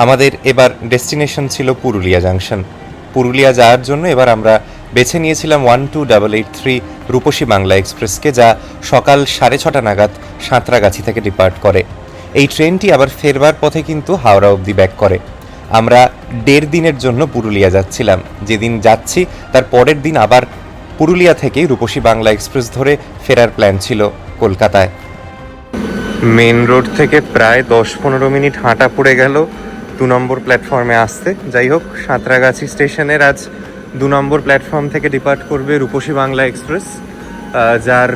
আমাদের এবার ডেস্টিনেশন ছিল পুরুলিয়া জাংশন। পুরুলিয়া যাওয়ার জন্য এবার আমরা বেছে নিয়েছিলাম 12883 রূপসী বাংলা এক্সপ্রেসকে, যা সকাল 6:30 নাগাদ সাঁতরাগাছি থেকে ডিপার্ট করে। এই ট্রেনটি আবার ফেরবার পথে কিন্তু হাওড়া অবধি ব্যাক করে। আমরা 1.5 দিনের জন্য পুরুলিয়া যাচ্ছিলাম। যেদিন যাচ্ছি তার পরের দিন আবার পুরুলিয়া থেকে রূপসী বাংলা এক্সপ্রেস ধরে ফেরার প্ল্যান ছিল কলকাতায়। মেন রোড থেকে প্রায় 10-15 মিনিট হাঁটা পড়ে গেল 2 নম্বর প্ল্যাটফর্মে আসতে। যাই হোক, সাঁতরাগাছি স্টেশনের আজ 2 নম্বর প্ল্যাটফর্ম থেকে ডিপার্ট করবে রূপসী বাংলা এক্সপ্রেস, যার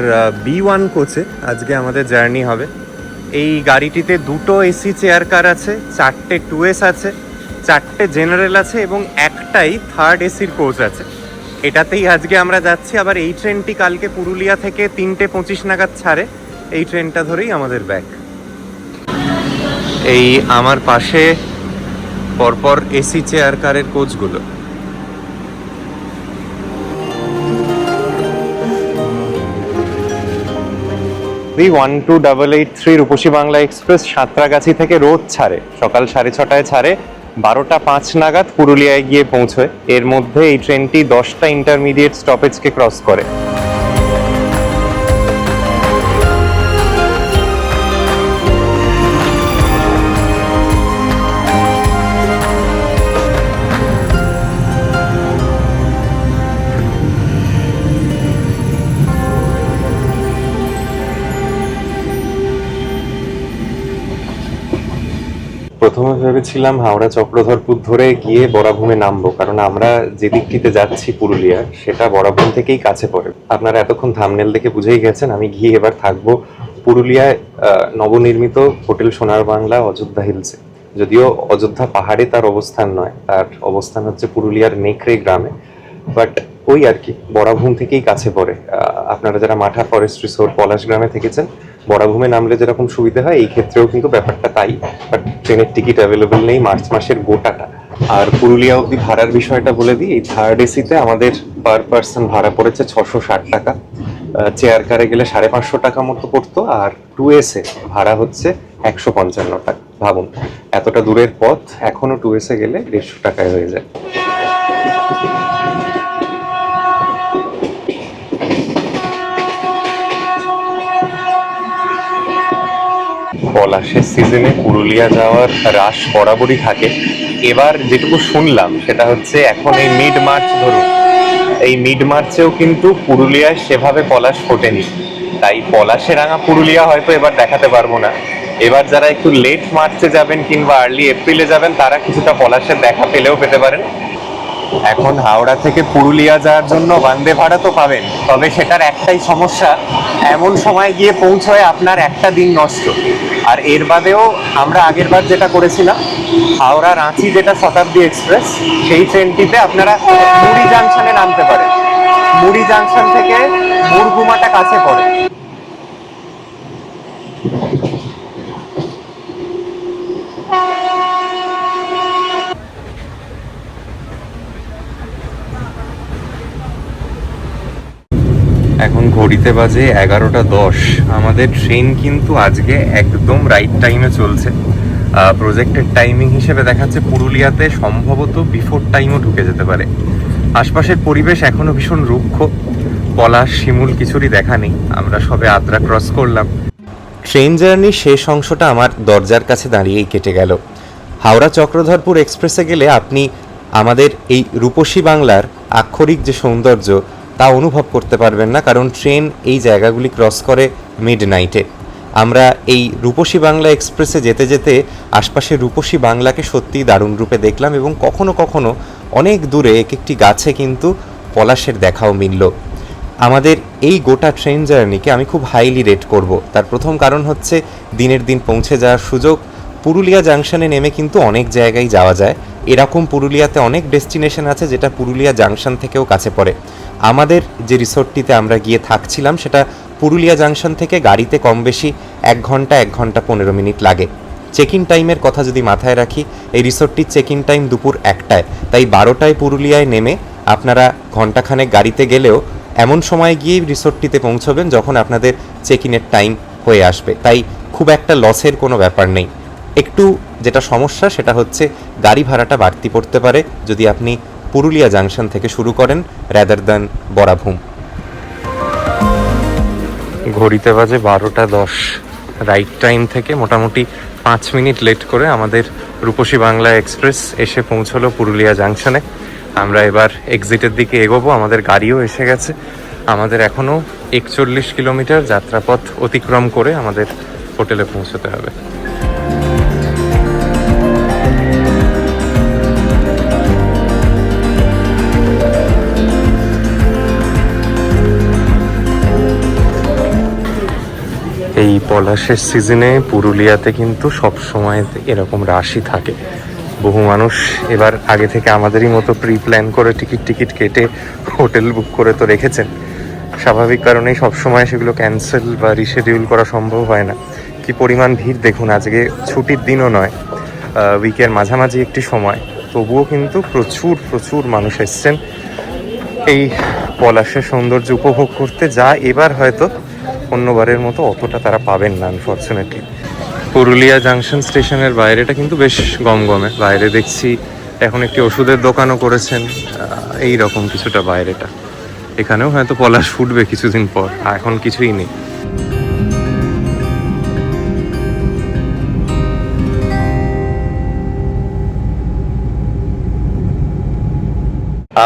B1 কোচে আজকে আমাদের জার্নি হবে। এই গাড়িটিতে 2টো এসি চেয়ার কার আছে, 4টে 2S আছে, 4টে জেনারেল আছে এবং একটাই 3rd এসির কোচ আছে। এটাতেই আজকে আমরা যাচ্ছি। আবার এই ট্রেনটি কালকে পুরুলিয়া থেকে 3:25 নাগাদ ছাড়ে। এই ট্রেনটা ধরেই আমাদের ব্যাক। এই আমার পাশে পরপর এসি চেয়ার কারের কোচগুলো। এই 12883 রূপসী বাংলা এক্সপ্রেস সাঁতরাগাছি থেকে রোজ ছাড়ে, সকাল 6:30টায় ছাড়ে, 12:05 নাগাদ পুরুলিয়ায় গিয়ে পৌঁছয়। এর মধ্যে এই ট্রেনটি 10টা ইন্টারমিডিয়েট স্টপেজকে ক্রস করে। প্রথমে ভেবেছিলাম হাওড়া চক্রধরপুর ধরে গিয়ে বরাভূমে নামবো, কারণ আমরা যে দিকটিতে যাচ্ছি পুরুলিয়া সেটা বরাভূম থেকেই কাছে পড়ে। আপনারা এতক্ষণ থাম্বনেল দেখে বুঝেই গেছেন আমি গিয়ে এবার থাকবো পুরুলিয়ায় নবনির্মিত হোটেল সোনার বাংলা অযোধ্যা হিলসে। যদিও অযোধ্যা পাহাড়ে তার অবস্থান নয়, তার অবস্থান হচ্ছে পুরুলিয়ার নেকড়ে গ্রামে, বাট ওই আর কি বরাভূম থেকেই কাছে পড়ে। আপনারা যারা মাঠা ফরেস্ট রিসোর্ট পলাশ গ্রামে থেকেছেন, বরাভূমে নামলে যেরকম সুবিধা হয় এই ক্ষেত্রেও কিন্তু ব্যাপারটা তাই। বাট ট্রেনের টিকিট অ্যাভেলেবল নেই মার্চ মাসের গোটাটা। আর পুরুলিয়া অবধি ভাড়ার বিষয়টা বলে দিই, এই 3rd এসিতে আমাদের পার পার্সন ভাড়া পড়েছে 660 টাকা। চেয়ার কারে গেলে 550 টাকা মতো পড়তো, আর 2S এ ভাড়া হচ্ছে 155 টাকা। ভাবুন, এতটা দূরের পথ এখনো 2S এ গেলে 150 টাকায় হয়ে যায়। পলাশের সিজনে পুরুলিয়া যাওয়ার রাশ বরাবরই থাকে। এবার যেটুকু শুনলাম সেটা হচ্ছে এখন এই মিড মার্চ ধরুন, এই মিড মার্চেও কিন্তু পুরুলিয়ায় সেভাবে পলাশ ফোটেনি। তাই পলাশে রাঙা পুরুলিয়া হয়তো এবার দেখাতে পারবো না। এবার যারা একটু লেট মার্চে যাবেন কিংবা আর্লি এপ্রিলে যাবেন তারা কিছুটা পলাশের দেখা পেলেও পেতে পারেন। এখন হাওড়া থেকে পুরুলিয়া যাওয়ার জন্য বন্দে ভাড়া তো পাবেন, তবে সেটার একটাই সমস্যা, এমন সময় গিয়ে পৌঁছয় আপনার একটা দিন নষ্ট। আর এর বাদেও আমরা আগেরবার যেটা করেছিলাম, হাওড়া রাঁচি যেটা শতাব্দী এক্সপ্রেস, সেই ট্রেনটিতে আপনারা মুড়ি জাংশনে নামতে পারেন। মুড়ি জাংশন থেকে মুরগুমাটা কাছে পড়ে। এখন ঘড়িতে বাজে 11:10। আমাদের ট্রেন কিন্তু আজকে একদম রাইট টাইমে চলছে। প্রজেক্টের টাইমিং হিসেবে দেখাচ্ছে পুরুলিয়াতে সম্ভবত বিফোর টাইমও ঢুকে যেতে পারে। আশপাশের পরিবেশ এখনো ভীষণ রুক্ষ, পলাশ শিমুল কিছুরই দেখা নেই। আমরা সবে আদ্রা ক্রস করলাম। ট্রেন জার্নির শেষ অংশটা আমার দরজার কাছে দাঁড়িয়েই কেটে গেল। হাওড়া চক্রধরপুর এক্সপ্রেসে গেলে আপনি আমাদের এই রূপসী বাংলার আক্ষরিক যে সৌন্দর্য তা অনুভব করতে পারবেন না, কারণ ট্রেন এই জায়গাগুলি ক্রস করে মিড নাইটে। আমরা এই রূপসী বাংলা এক্সপ্রেসে যেতে যেতে আশপাশের রূপসী বাংলাকে সত্যিই দারুণ রূপে দেখলাম, এবং কখনো কখনো অনেক দূরে এক একটি গাছে কিন্তু পলাশের দেখাও মিলল। আমাদের এই গোটা ট্রেন জার্নিকে আমি খুব হাইলি রেট করব। তার প্রথম কারণ হচ্ছে দিনের দিন পৌঁছে যাওয়ার সুযোগ। পুরুলিয়া জাংশনে নেমে কিন্তু অনেক জায়গায় যাওয়া যায়। এরকম পুরুলিয়াতে অনেক ডেস্টিনেশন আছে যেটা পুরুলিয়া জাংশন থেকেও কাছে পড়ে। আমাদের যে রিসোর্টটিতে আমরা গিয়ে থাকছিলাম সেটা পুরুলিয়া জাংশন থেকে গাড়িতে কম বেশি 1 ঘন্টা 1 ঘন্টা 15 মিনিট লাগে। চেক ইন টাইমের কথা যদি মাথায় রাখি, এই রিসোর্টটির চেক ইন টাইম দুপুর 1টায়, তাই 12টায় পুরুলিয়ায় নেমে আপনারা ঘন্টাখানেক গাড়িতে গেলেও এমন সময় গিয়েই রিসোর্টটিতে পৌঁছবেন যখন আপনাদের চেক ইনের টাইম হয়ে আসবে। তাই খুব একটা লসের কোনো ব্যাপার নেই। একটু যেটা সমস্যা সেটা হচ্ছে গাড়ি ভাড়াটা বাড়তি পড়তে পারে যদি আপনি পুরুলিয়া জাংশন থেকে শুরু করেন রাদার দ্যান বরাভূম। ঘড়িতে বাজে 12:10। রাইট টাইম থেকে মোটামুটি 5 মিনিট লেট করে আমাদের রূপসী বাংলা এক্সপ্রেস এসে পৌঁছলো পুরুলিয়া জাংশনে। আমরা এবার এক্সিটের দিকে এগোবো, আমাদের গাড়িও এসে গেছে। আমাদের এখনও 41 কিলোমিটার যাত্রাপথ অতিক্রম করে আমাদের হোটেলে পৌঁছতে হবে। এই পলাশের সিজনে পুরুলিয়াতে কিন্তু সব সময় এরকম রাশই থাকে। বহু মানুষ এবার আগে থেকে আমাদেরই মতো প্রি প্ল্যান করে টিকিট কেটে হোটেল বুক করে তো রেখেছেন। স্বাভাবিক কারণেই সবসময় সেগুলো ক্যান্সেল বা রিশেডিউল করা সম্ভব হয় না। কি পরিমাণ ভিড় দেখুন, আজকে ছুটির দিনও নয়, উইকের মাঝামাঝি একটি সময়, তবুও কিন্তু প্রচুর মানুষ এসছেন এই পলাশের সৌন্দর্য উপভোগ করতে, যা এবার হয়তো অন্যবারের মতো অতটা তারা পাবেন না আনফর্চুনেটলি। পুরুলিয়া জাংশন স্টেশনের বাইরেটা কিন্তু বেশ গমগমে। বাইরে দেখছি এখন একটি ওষুধের দোকানও করেছেন, এই রকম কিছুটা বাইরেটা। এখানেও হয়তো পলাশ ফুটবে কিছুদিন পর, এখন কিছুই নেই।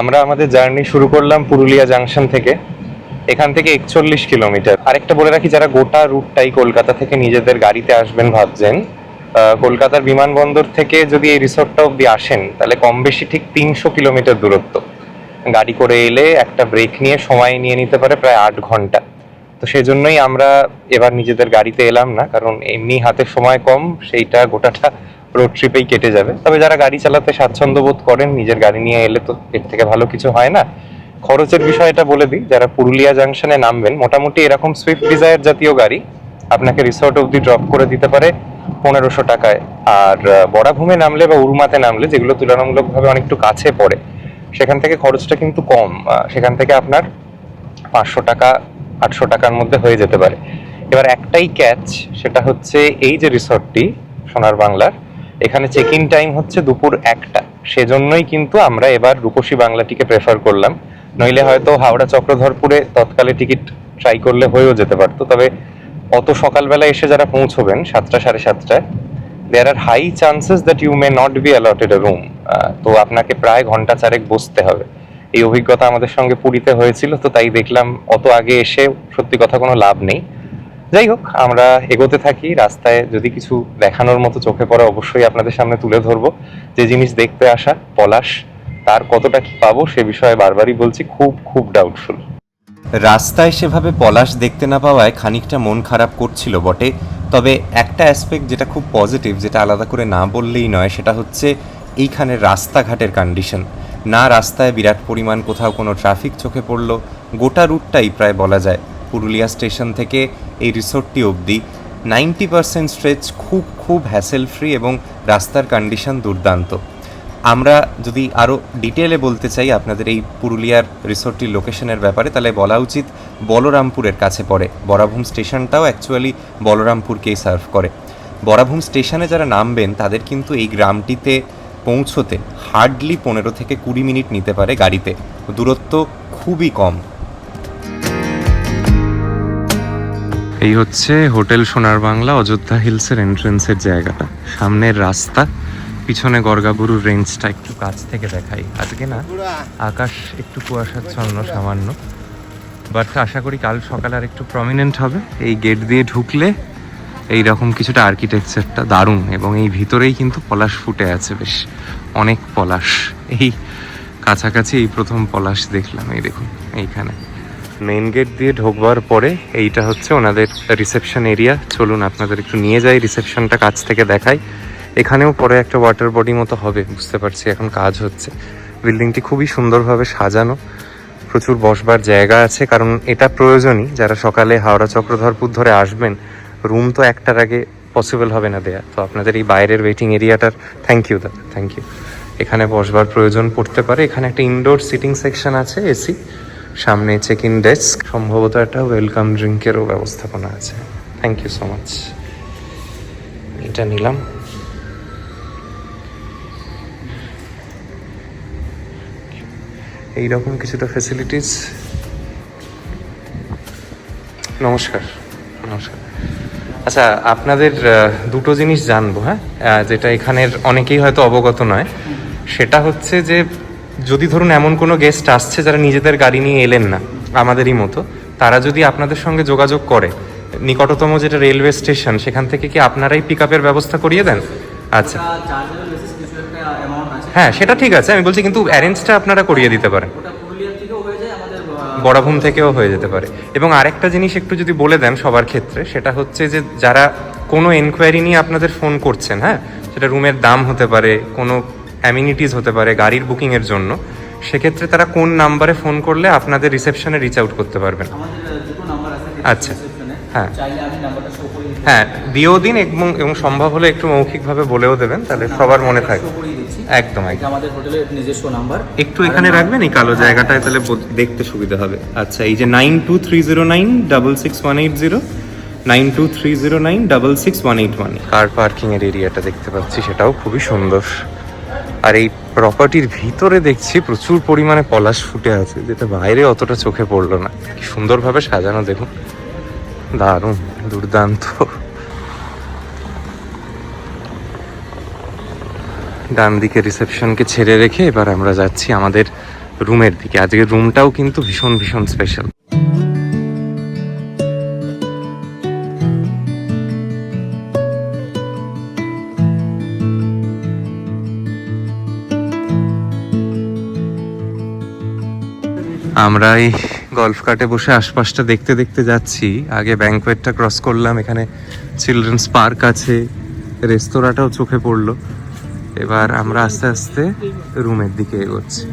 আমরা আমাদের জার্নি শুরু করলাম পুরুলিয়া জাংশন থেকে। এখান থেকে 41 কিলোমিটার। আরেকটা বলে রাখি, যারা গোটা রুটটাই কলকাতা থেকে নিজেদের গাড়িতে আসবেন ভাবছেন, কলকাতার বিমানবন্দর থেকে যদি এই রিসোর্টটা অব্দি আসেন তাহলে কম বেশি ঠিক 300 কিলোমিটার দূরত্ব। গাড়ি করে এলে একটা ব্রেক নিয়ে সময় নিয়ে নিতে পারে প্রায় 8 ঘন্টা। তো সেই জন্যই আমরা এবার নিজেদের গাড়িতে এলাম না, কারণ এমনি হাতে সময় কম, সেইটা গোটাটা রোড ট্রিপেই কেটে যাবে। তবে যারা গাড়ি চালাতে স্বাচ্ছন্দ্য বোধ করেন, নিজের গাড়ি নিয়ে এলে তো এর থেকে ভালো কিছু হয় না। খরচের বিষয়টা বলে দিই, যারা পুরুলিয়া জাংশনে নামবেন, মোটামুটি এরকম সুইফট ডিজায়ার জাতীয় গাড়ি আপনাকে রিসোর্ট অবধি ড্রপ করে দিতে পারে 1500 টাকায়। আর বরাভূমে নামলে বা উরুমাতে নামলে, যেগুলো তুলনামূলকভাবে অনেকটু কাছে পড়ে, সেখান থেকে খরচটা কিন্তু কম। সেখান থেকে আপনার 500 টাকা 800 টাকার মধ্যে হয়ে যেতে পারে। এবার একটাই ক্যাচ, সেটা হচ্ছে এই যে রিসর্টটি সোনার বাংলার, এখানে চেক ইন টাইম হচ্ছে দুপুর 1টা। সেজন্যই কিন্তু আমরা এবার রূপসী বাংলাটিকে প্রেফার করলাম। নইলে হয়তো হাওড়া চক্রধরপুরে তৎকালে টিকিট ট্রাই করলে হয়েও যেতে পারতো। তবে অত সকালবেলা এসে যারা পৌঁছবেন 7টা 7:30টায়, there are high chances that you may not be allotted a room. তো আপনাকে প্রায় ঘন্টা 4 বসতে হবে। এই অভিজ্ঞতা আমাদের সঙ্গে পুরীতে হয়েছিল, তো তাই দেখলাম অত আগে এসে সত্যি কথা কোনো লাভ নেই। যাই হোক, আমরা এগোতে থাকি। রাস্তায় যদি কিছু দেখানোর মতো চোখে পড়ে অবশ্যই আপনাদের সামনে তুলে ধরবো। যে জিনিস দেখতে আসা পলাশ, তার কতটা কি পাবো সে বিষয়ে বারবারই বলছি, খুব ডাউটফুল। রাস্তায় সেভাবে পলাশ দেখতে না পাওয়ায় খানিকটা মন খারাপ করছিল বটে। তবে একটা অ্যাসপেক্ট যেটা খুব পজিটিভ, যেটা আলাদা করে না বললেই নয়, সেটা হচ্ছে এইখানের রাস্তাঘাটের কন্ডিশন। না রাস্তায় বিরাট পরিমাণ কোথাও কোনো ট্রাফিক চোখে পড়লো। গোটা রুটটাই প্রায় বলা যায় পুরুলিয়া স্টেশন থেকে এই রিসোর্টটি অবধি 90% স্ট্রেচ খুব হ্যাসেল ফ্রি এবং রাস্তার কন্ডিশন দুর্দান্ত। আমরা যদি আরও ডিটেলে বলতে চাই আপনাদের এই পুরুলিয়ার রিসোর্টটির লোকেশনের ব্যাপারে, তাহলে বলা উচিত বলরামপুরের কাছে পড়ে। বরাভূম স্টেশনটাও অ্যাকচুয়ালি বলরামপুরকেই সার্ভ করে। বরাভূম স্টেশনে যারা নামবেন তাদের কিন্তু এই গ্রামটিতে পৌঁছতে হার্ডলি 15 থেকে 20 মিনিট নিতে পারে গাড়িতে। দূরত্ব খুবই কম। এই হচ্ছে হোটেল সোনার বাংলা অযোধ্যা হিলসের এন্ট্রেন্সের জায়গাটা। সামনের রাস্তা, পিছনে গর্গাবুরুর রেঞ্জটা একটু কাছ থেকে দেখাই। আজকে না আকাশ একটু কুয়াশাচ্ছন্ন সামান্য, বাট আশা করি কাল সকালে আর একটু প্রমিনেন্ট হবে। এই গেট দিয়ে ঢুকলে এইরকম কিছুটা আর্কিটেকচারটা দারুণ, এবং এই ভিতরেই কিন্তু পলাশ ফুটে আছে, বেশ অনেক পলাশ। এই কাছাকাছি এই প্রথম পলাশ দেখলাম। এই দেখুন এইখানে মেইন গেট দিয়ে ঢোকবার পরে এইটা হচ্ছে ওনাদের রিসেপশন এরিয়া। চলুন আপনাদের একটু নিয়ে যাই, রিসেপশনটা কাছ থেকে দেখাই। এখানেও পরে একটা ওয়াটার বডি মতো হবে, বুঝতে পারছি এখন কাজ হচ্ছে। বিল্ডিংটি খুবই সুন্দরভাবে সাজানো, প্রচুর বসবার জায়গা আছে, কারণ এটা প্রয়োজনই। যারা সকালে হাওড়া চক্রধরপুর ধরে আসবেন, রুম তো একটার আগে পসিবল হবে না দেয়া। তো আপনাদের এই বাইরের ওয়েটিং এরিয়াটার থ্যাংক ইউ দাদা, থ্যাংক ইউ। এখানে বসবার প্রয়োজন পড়তে পারে। এখানে একটা ইনডোর সিটিং সেকশন আছে, এসি, সামনে চেক ইন ডেস্ক, সম্ভবত একটা ওয়েলকাম ড্রিঙ্কেরও ব্যবস্থাপনা আছে। Thank you so much. এটা নিলাম। এইরকম কিছুটা ফ্যাসিলিটিস। নমস্কার। নমস্কার। আচ্ছা, আপনাদের দুটো জিনিস জানবো, হ্যাঁ, যেটা এখানের অনেকেই হয়তো অবগত নয়। সেটা হচ্ছে যে যদি ধরুন এমন কোনো গেস্ট আসছে যারা নিজেদের গাড়ি নিয়ে এলেন না, আমাদেরই মতো, তারা যদি আপনাদের সঙ্গে যোগাযোগ করে, নিকটতম যেটা রেলওয়ে স্টেশন, সেখান থেকে কি আপনারাই পিক আপের ব্যবস্থা করিয়ে দেন? আচ্ছা, হ্যাঁ সেটা ঠিক আছে, আমি বলছি কিন্তু অ্যারেঞ্জটা আপনারা করিয়ে দিতে পারেন। বড়াভূম থেকেও হয়ে যেতে পারে। এবং আরেকটা জিনিস একটু যদি বলে দেন সবার ক্ষেত্রে, সেটা হচ্ছে যে যারা কোনো এনকোয়ারি নিয়ে আপনাদের ফোন করছেন, হ্যাঁ, সেটা রুমের দাম হতে পারে, কোনো অ্যামিনিটিস হতে পারে, গাড়ির বুকিংয়ের জন্য, সেক্ষেত্রে তারা কোন নাম্বারে ফোন করলে আপনাদের রিসেপশনে রিচ আউট করতে পারবেন? আচ্ছা, হ্যাঁ হ্যাঁ, দিয়েও দিন এবং সম্ভব হলে একটু মৌখিকভাবে বলেও দেবেন, তাহলে সবার মনে থাকবে। একদম একদম। আমাদের হোটেলের নিজস্ব নাম্বার একটু এখানে রাখবেন এই কালো জায়গাটায়, তাহলে দেখতে সুবিধা হবে। আচ্ছা, এই যে 9230966180, 9230966181 কার পার্কিং এর এরিয়াটা দেখতে পাচ্ছি, সেটাও খুবই সুন্দর। আর এই প্রপার্টির ভিতরে দেখছি প্রচুর পরিমাণে পলাশ ফুটে আছে, যেটা বাইরে অতটা চোখে পড়লো না। কি সুন্দরভাবে সাজানো দেখুন, দারুণ, দুর্দান্ত। ডান দিকে রিসেপশনকে ছেড়ে রেখে এবার আমরা যাচ্ছি আমাদের রুমের দিকে। আজকের রুমটাও কিন্তু ভীষণ ভীষণ স্পেশাল। আমরা এই গলফ কার্টে বসে আশপাশটা দেখতে দেখতে যাচ্ছি। আগে ব্যাংকোয়েটটা ক্রস করলাম, এখানে চিলড্রেন্স পার্ক আছে, রেস্তোরাঁটাও চোখে পড়লো। এবার আমরা আস্তে আস্তে রুমের দিকে এগোচ্ছি।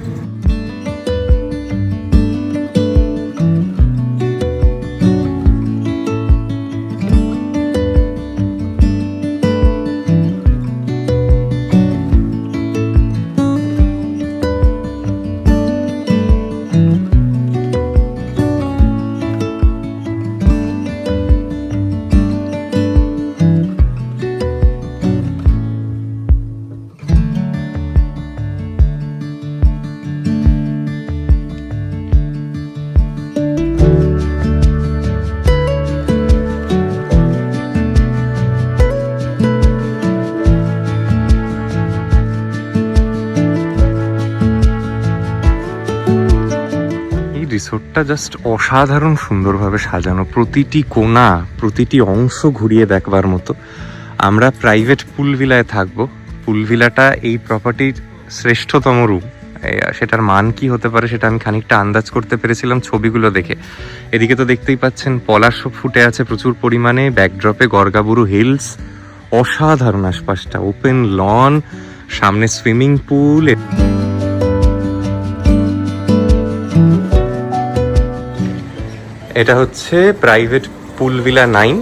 রিসোর্টটা জাস্ট অসাধারণ সুন্দরভাবে সাজানো, প্রতিটি কোণা, প্রতিটি অংশ ঘুরিয়ে দেখবার মতো। আমরা প্রাইভেট পুল ভিলায় থাকবো। পুল ভিলাটা এই প্রপার্টির শ্রেষ্ঠতম রুম। সেটার মান কি হতে পারে সেটা আমি খানিকটা আন্দাজ করতে পেরেছিলাম ছবিগুলো দেখে। এদিকে তো দেখতেই পাচ্ছেন পলাশ ফুটে আছে প্রচুর পরিমাণে, ব্যাকড্রপে গর্গাবুরু হিলস, অসাধারণ আশপাশটা, ওপেন লন, সামনে সুইমিং পুল। এটা হচ্ছে প্রাইভেট পুল ভিলা 9।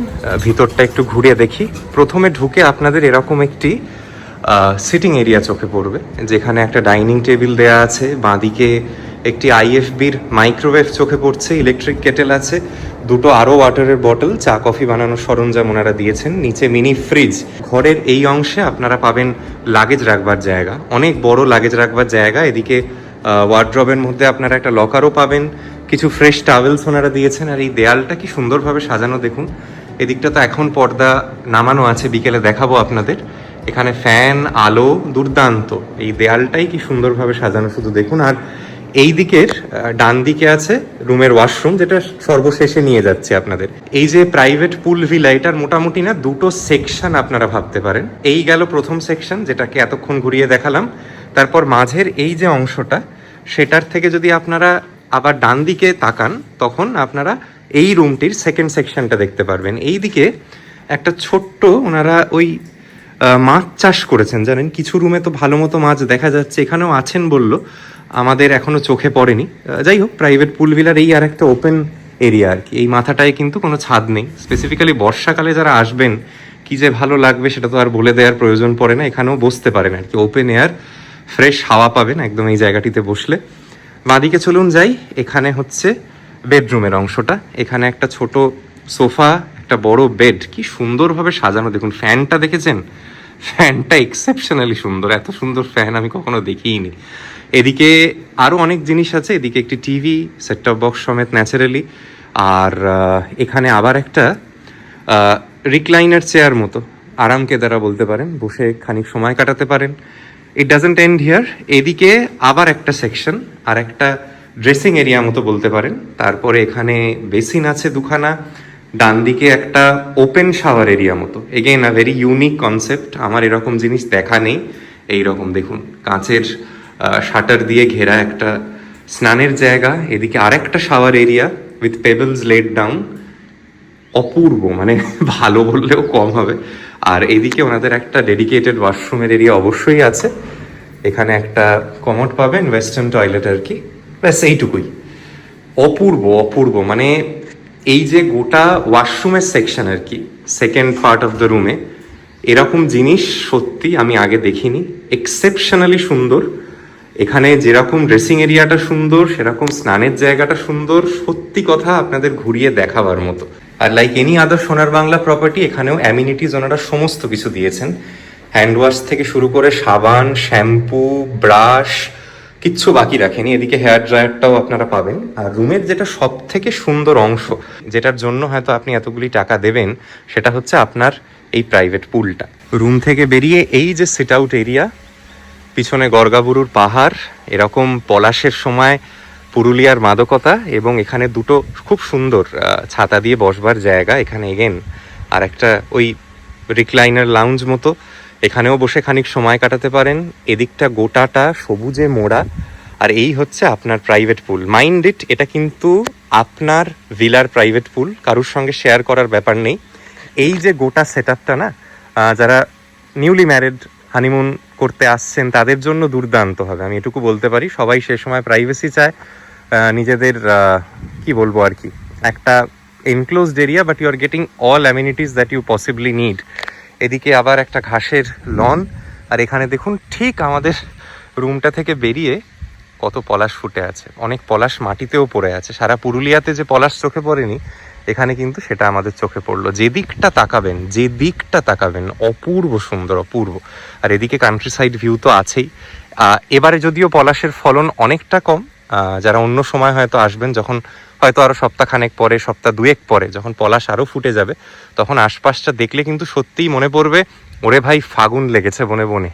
ভিতরটা একটু ঘুরিয়ে দেখি। প্রথমে ঢুকে আপনাদের এরকম একটি সিটিং এরিয়া চোখে পড়বে, যেখানে একটা ডাইনিং টেবিল দেয়া আছে, বাঁদিকে একটি আইএফবির মাইক্রোওয়েভ চোখে পড়ছে, ইলেকট্রিক কেটেল আছে, দুটো আরও ওয়াটারের বটল, চা কফি বানানোর সরঞ্জাম ওনারা দিয়েছেন, নিচে মিনি ফ্রিজ। ঘরের এই অংশে আপনারা পাবেন লাগেজ রাখবার জায়গা, অনেক বড় লাগেজ রাখবার জায়গা। এদিকে ওয়ার্ড্রবের মধ্যে আপনারা একটা লকারও পাবেন, কিছু ফ্রেশ টাওয়েলস ওনারা দিয়েছেন। আর এই দেয়ালটা কি সুন্দরভাবে সাজানো দেখুন। এদিকটা তো এখন পর্দা নামানো আছে, বিকেলে দেখাবো আপনাদের। এখানে ফ্যান, আলো, দুর্দান্ত। এই দেয়ালটাই কি সুন্দরভাবে সাজানো শুধু দেখুন। আর এই দিকের ডান দিকে আছে রুমের ওয়াশরুম, যেটা সর্বশেষে নিয়ে যাচ্ছে আপনাদের। এই যে প্রাইভেট পুল ভিলা, এটার মোটামুটি না দুটো সেকশন আপনারা ভাবতে পারেন। এই গেল প্রথম সেকশন, যেটাকে এতক্ষণ ঘুরিয়ে দেখালাম। তারপর মাঝের এই যে অংশটা, সেটার থেকে যদি আপনারা আবার ডান দিকে তাকান, তখন আপনারা এই রুমটির সেকেন্ড সেকশনটা দেখতে পারবেন। এই দিকে একটা ছোট্ট ওনারা ওই মাছ চাষ করেছেন, জানেন, কিছু রুমে তো ভালো মতো মাছ দেখা যাচ্ছে, এখানেও আছেন বললো, আমাদের এখনো চোখে পড়েনি। যাই হোক, প্রাইভেট পুল ভিলার এই আর একটা ওপেন এরিয়া আর কি। এই মাথাটায় কিন্তু কোনো ছাদ নেই। স্পেসিফিক্যালি বর্ষাকালে যারা আসবেন, কি যে ভালো লাগবে সেটা তো আর বলে দেওয়ার প্রয়োজন পড়ে না। এখানেও বসতে পারেন আর কি, ওপেন এয়ার, ফ্রেশ হাওয়া পাবেন একদম এই জায়গাটিতে বসলে। বাঁদিকে চলুন যাই, এখানে হচ্ছে বেডরুমের অংশটা। এখানে একটা ছোট সোফা, একটা বড় বেড, কি সুন্দরভাবে সাজানো দেখুন। ফ্যানটা দেখেছেন, ফ্যানটা এক্সেপশনালি সুন্দর, এত সুন্দর ফ্যান আমি কখনো দেখিইনি। এদিকে আরও অনেক জিনিস আছে, এদিকে একটি টিভি, সেট টপ বক্স সমেত ন্যাচারালি। আর এখানে আবার একটা রিক্লাইনার চেয়ার মতো, আরাম কেদারা বলতে পারেন, বসে খানিক সময় কাটাতে পারেন। ইট ডাজেন্ট এন্ড হিয়ার, এদিকে আবার একটা সেকশন, আর একটা ড্রেসিং এরিয়া মতো বলতে পারেন। তারপরে এখানে বেসিন আছে দুখানা, ডান দিকে একটা ওপেন শাওয়ার এরিয়া মতো। Again a very unique concept, আমার এরকম জিনিস দেখা নেই। এই রকম দেখুন, কাঁচের শাটার দিয়ে ঘেরা একটা স্নানের জায়গা, এদিকে আরেকটা shower area with pebbles laid down. অপূর্ব, মানে ভালো বললেও কম হবে। আর এদিকে ওনাদের একটা ডেডিকেটেড ওয়াশরুমের এরিয়া অবশ্যই আছে। এখানে একটা কমোড পাবেন, ওয়েস্টার্ন টয়লেট আর কি, ব্যাস এইটুকুই। অপূর্ব অপূর্ব, মানে এই যে গোটা ওয়াশরুমের সেকশন আর কি, সেকেন্ড পার্ট অফ দ্য রুমে, এরকম জিনিস সত্যি আমি আগে দেখিনি। এক্সেপশনালি সুন্দর। এখানে যেরকম ড্রেসিং এরিয়াটা সুন্দর, সেরকম স্নানের জায়গাটা সুন্দর। সত্যি কথা আপনাদের ঘুরিয়ে দেখাবার মতো। আর লাইক এনি আদার সোনার বাংলা প্রপার্টি, এখানেও অ্যামিনিটিজ ওনারা সমস্ত কিছু দিয়েছেন। হ্যান্ড ওয়াশ থেকে শুরু করে সাবান, শ্যাম্পু, ব্রাশ, কিচ্ছু বাকি রাখেনি। এদিকে হেয়ার ড্রায়ারটাও আপনারা পাবেন। আর রুমের যেটা সব থেকে সুন্দর অংশ, যেটার জন্য হয়তো আপনি এতগুলি টাকা দেবেন, সেটা হচ্ছে আপনার এই প্রাইভেট পুলটা। রুম থেকে বেরিয়ে এই যে সিট আউট এরিয়া, পিছনে গর্গাবুরুর পাহাড়, এরকম পলাশের সময় পুরুলিয়ার মাদকতা, এবং এখানে দুটো খুব সুন্দর ছাতা দিয়ে বসবার জায়গা। এখানে এগেন আর একটা ওই রিক্লাইনার লাউঞ্জ মতো, এখানেও বসে খানিক সময় কাটাতে পারেন। এদিকটা গোটাটা সবুজে মোড়া। আর এই হচ্ছে আপনার প্রাইভেট পুল। মাইন্ড ইট, এটা কিন্তু আপনার ভিলার প্রাইভেট পুল, কারুর সঙ্গে শেয়ার করার ব্যাপার নেই। এই যে গোটা সেট আপটা না, যারা নিউলি ম্যারিড হানিমুন করতে আসছেন তাদের জন্য দুর্দান্ত হবে, আমি এটুকু বলতে পারি। সবাই সে সময় প্রাইভেসি চায়, নিজেদের কি বলবো আর কি, একটা enclosed area, but you are getting all amenities that you possibly need. এদিকে আবার একটা ঘাসের লন। আর এখানে দেখুন, ঠিক আমাদের রুমটা থেকে বেরিয়ে কত পলাশ ফুটে আছে, অনেক পলাশ মাটিতেও পড়ে আছে। সারা পুরুলিয়াতে যে পলাশ চোখে পড়েনি, এখানে কিন্তু সেটা আমাদের চোখে পড়লো। যে দিকটা তাকাবেন অপূর্ব সুন্দর, অপূর্ব। আর এদিকে কান্ট্রি সাইড ভিউ তো আছেই। এবারে যদিও পলাশের ফলন অনেকটা কম, যারা অন্য সময় হয়তো আসবেন, যখন হয়তো আরও সপ্তাহখানেক পরে, সপ্তাহ দুয়েক পরে যখন পলাশ আরও ফুটে যাবে, তখন আশপাশটা দেখলে কিন্তু সত্যিই মনে পড়বে, ওরে ভাই ফাগুন লেগেছে বনে বনে।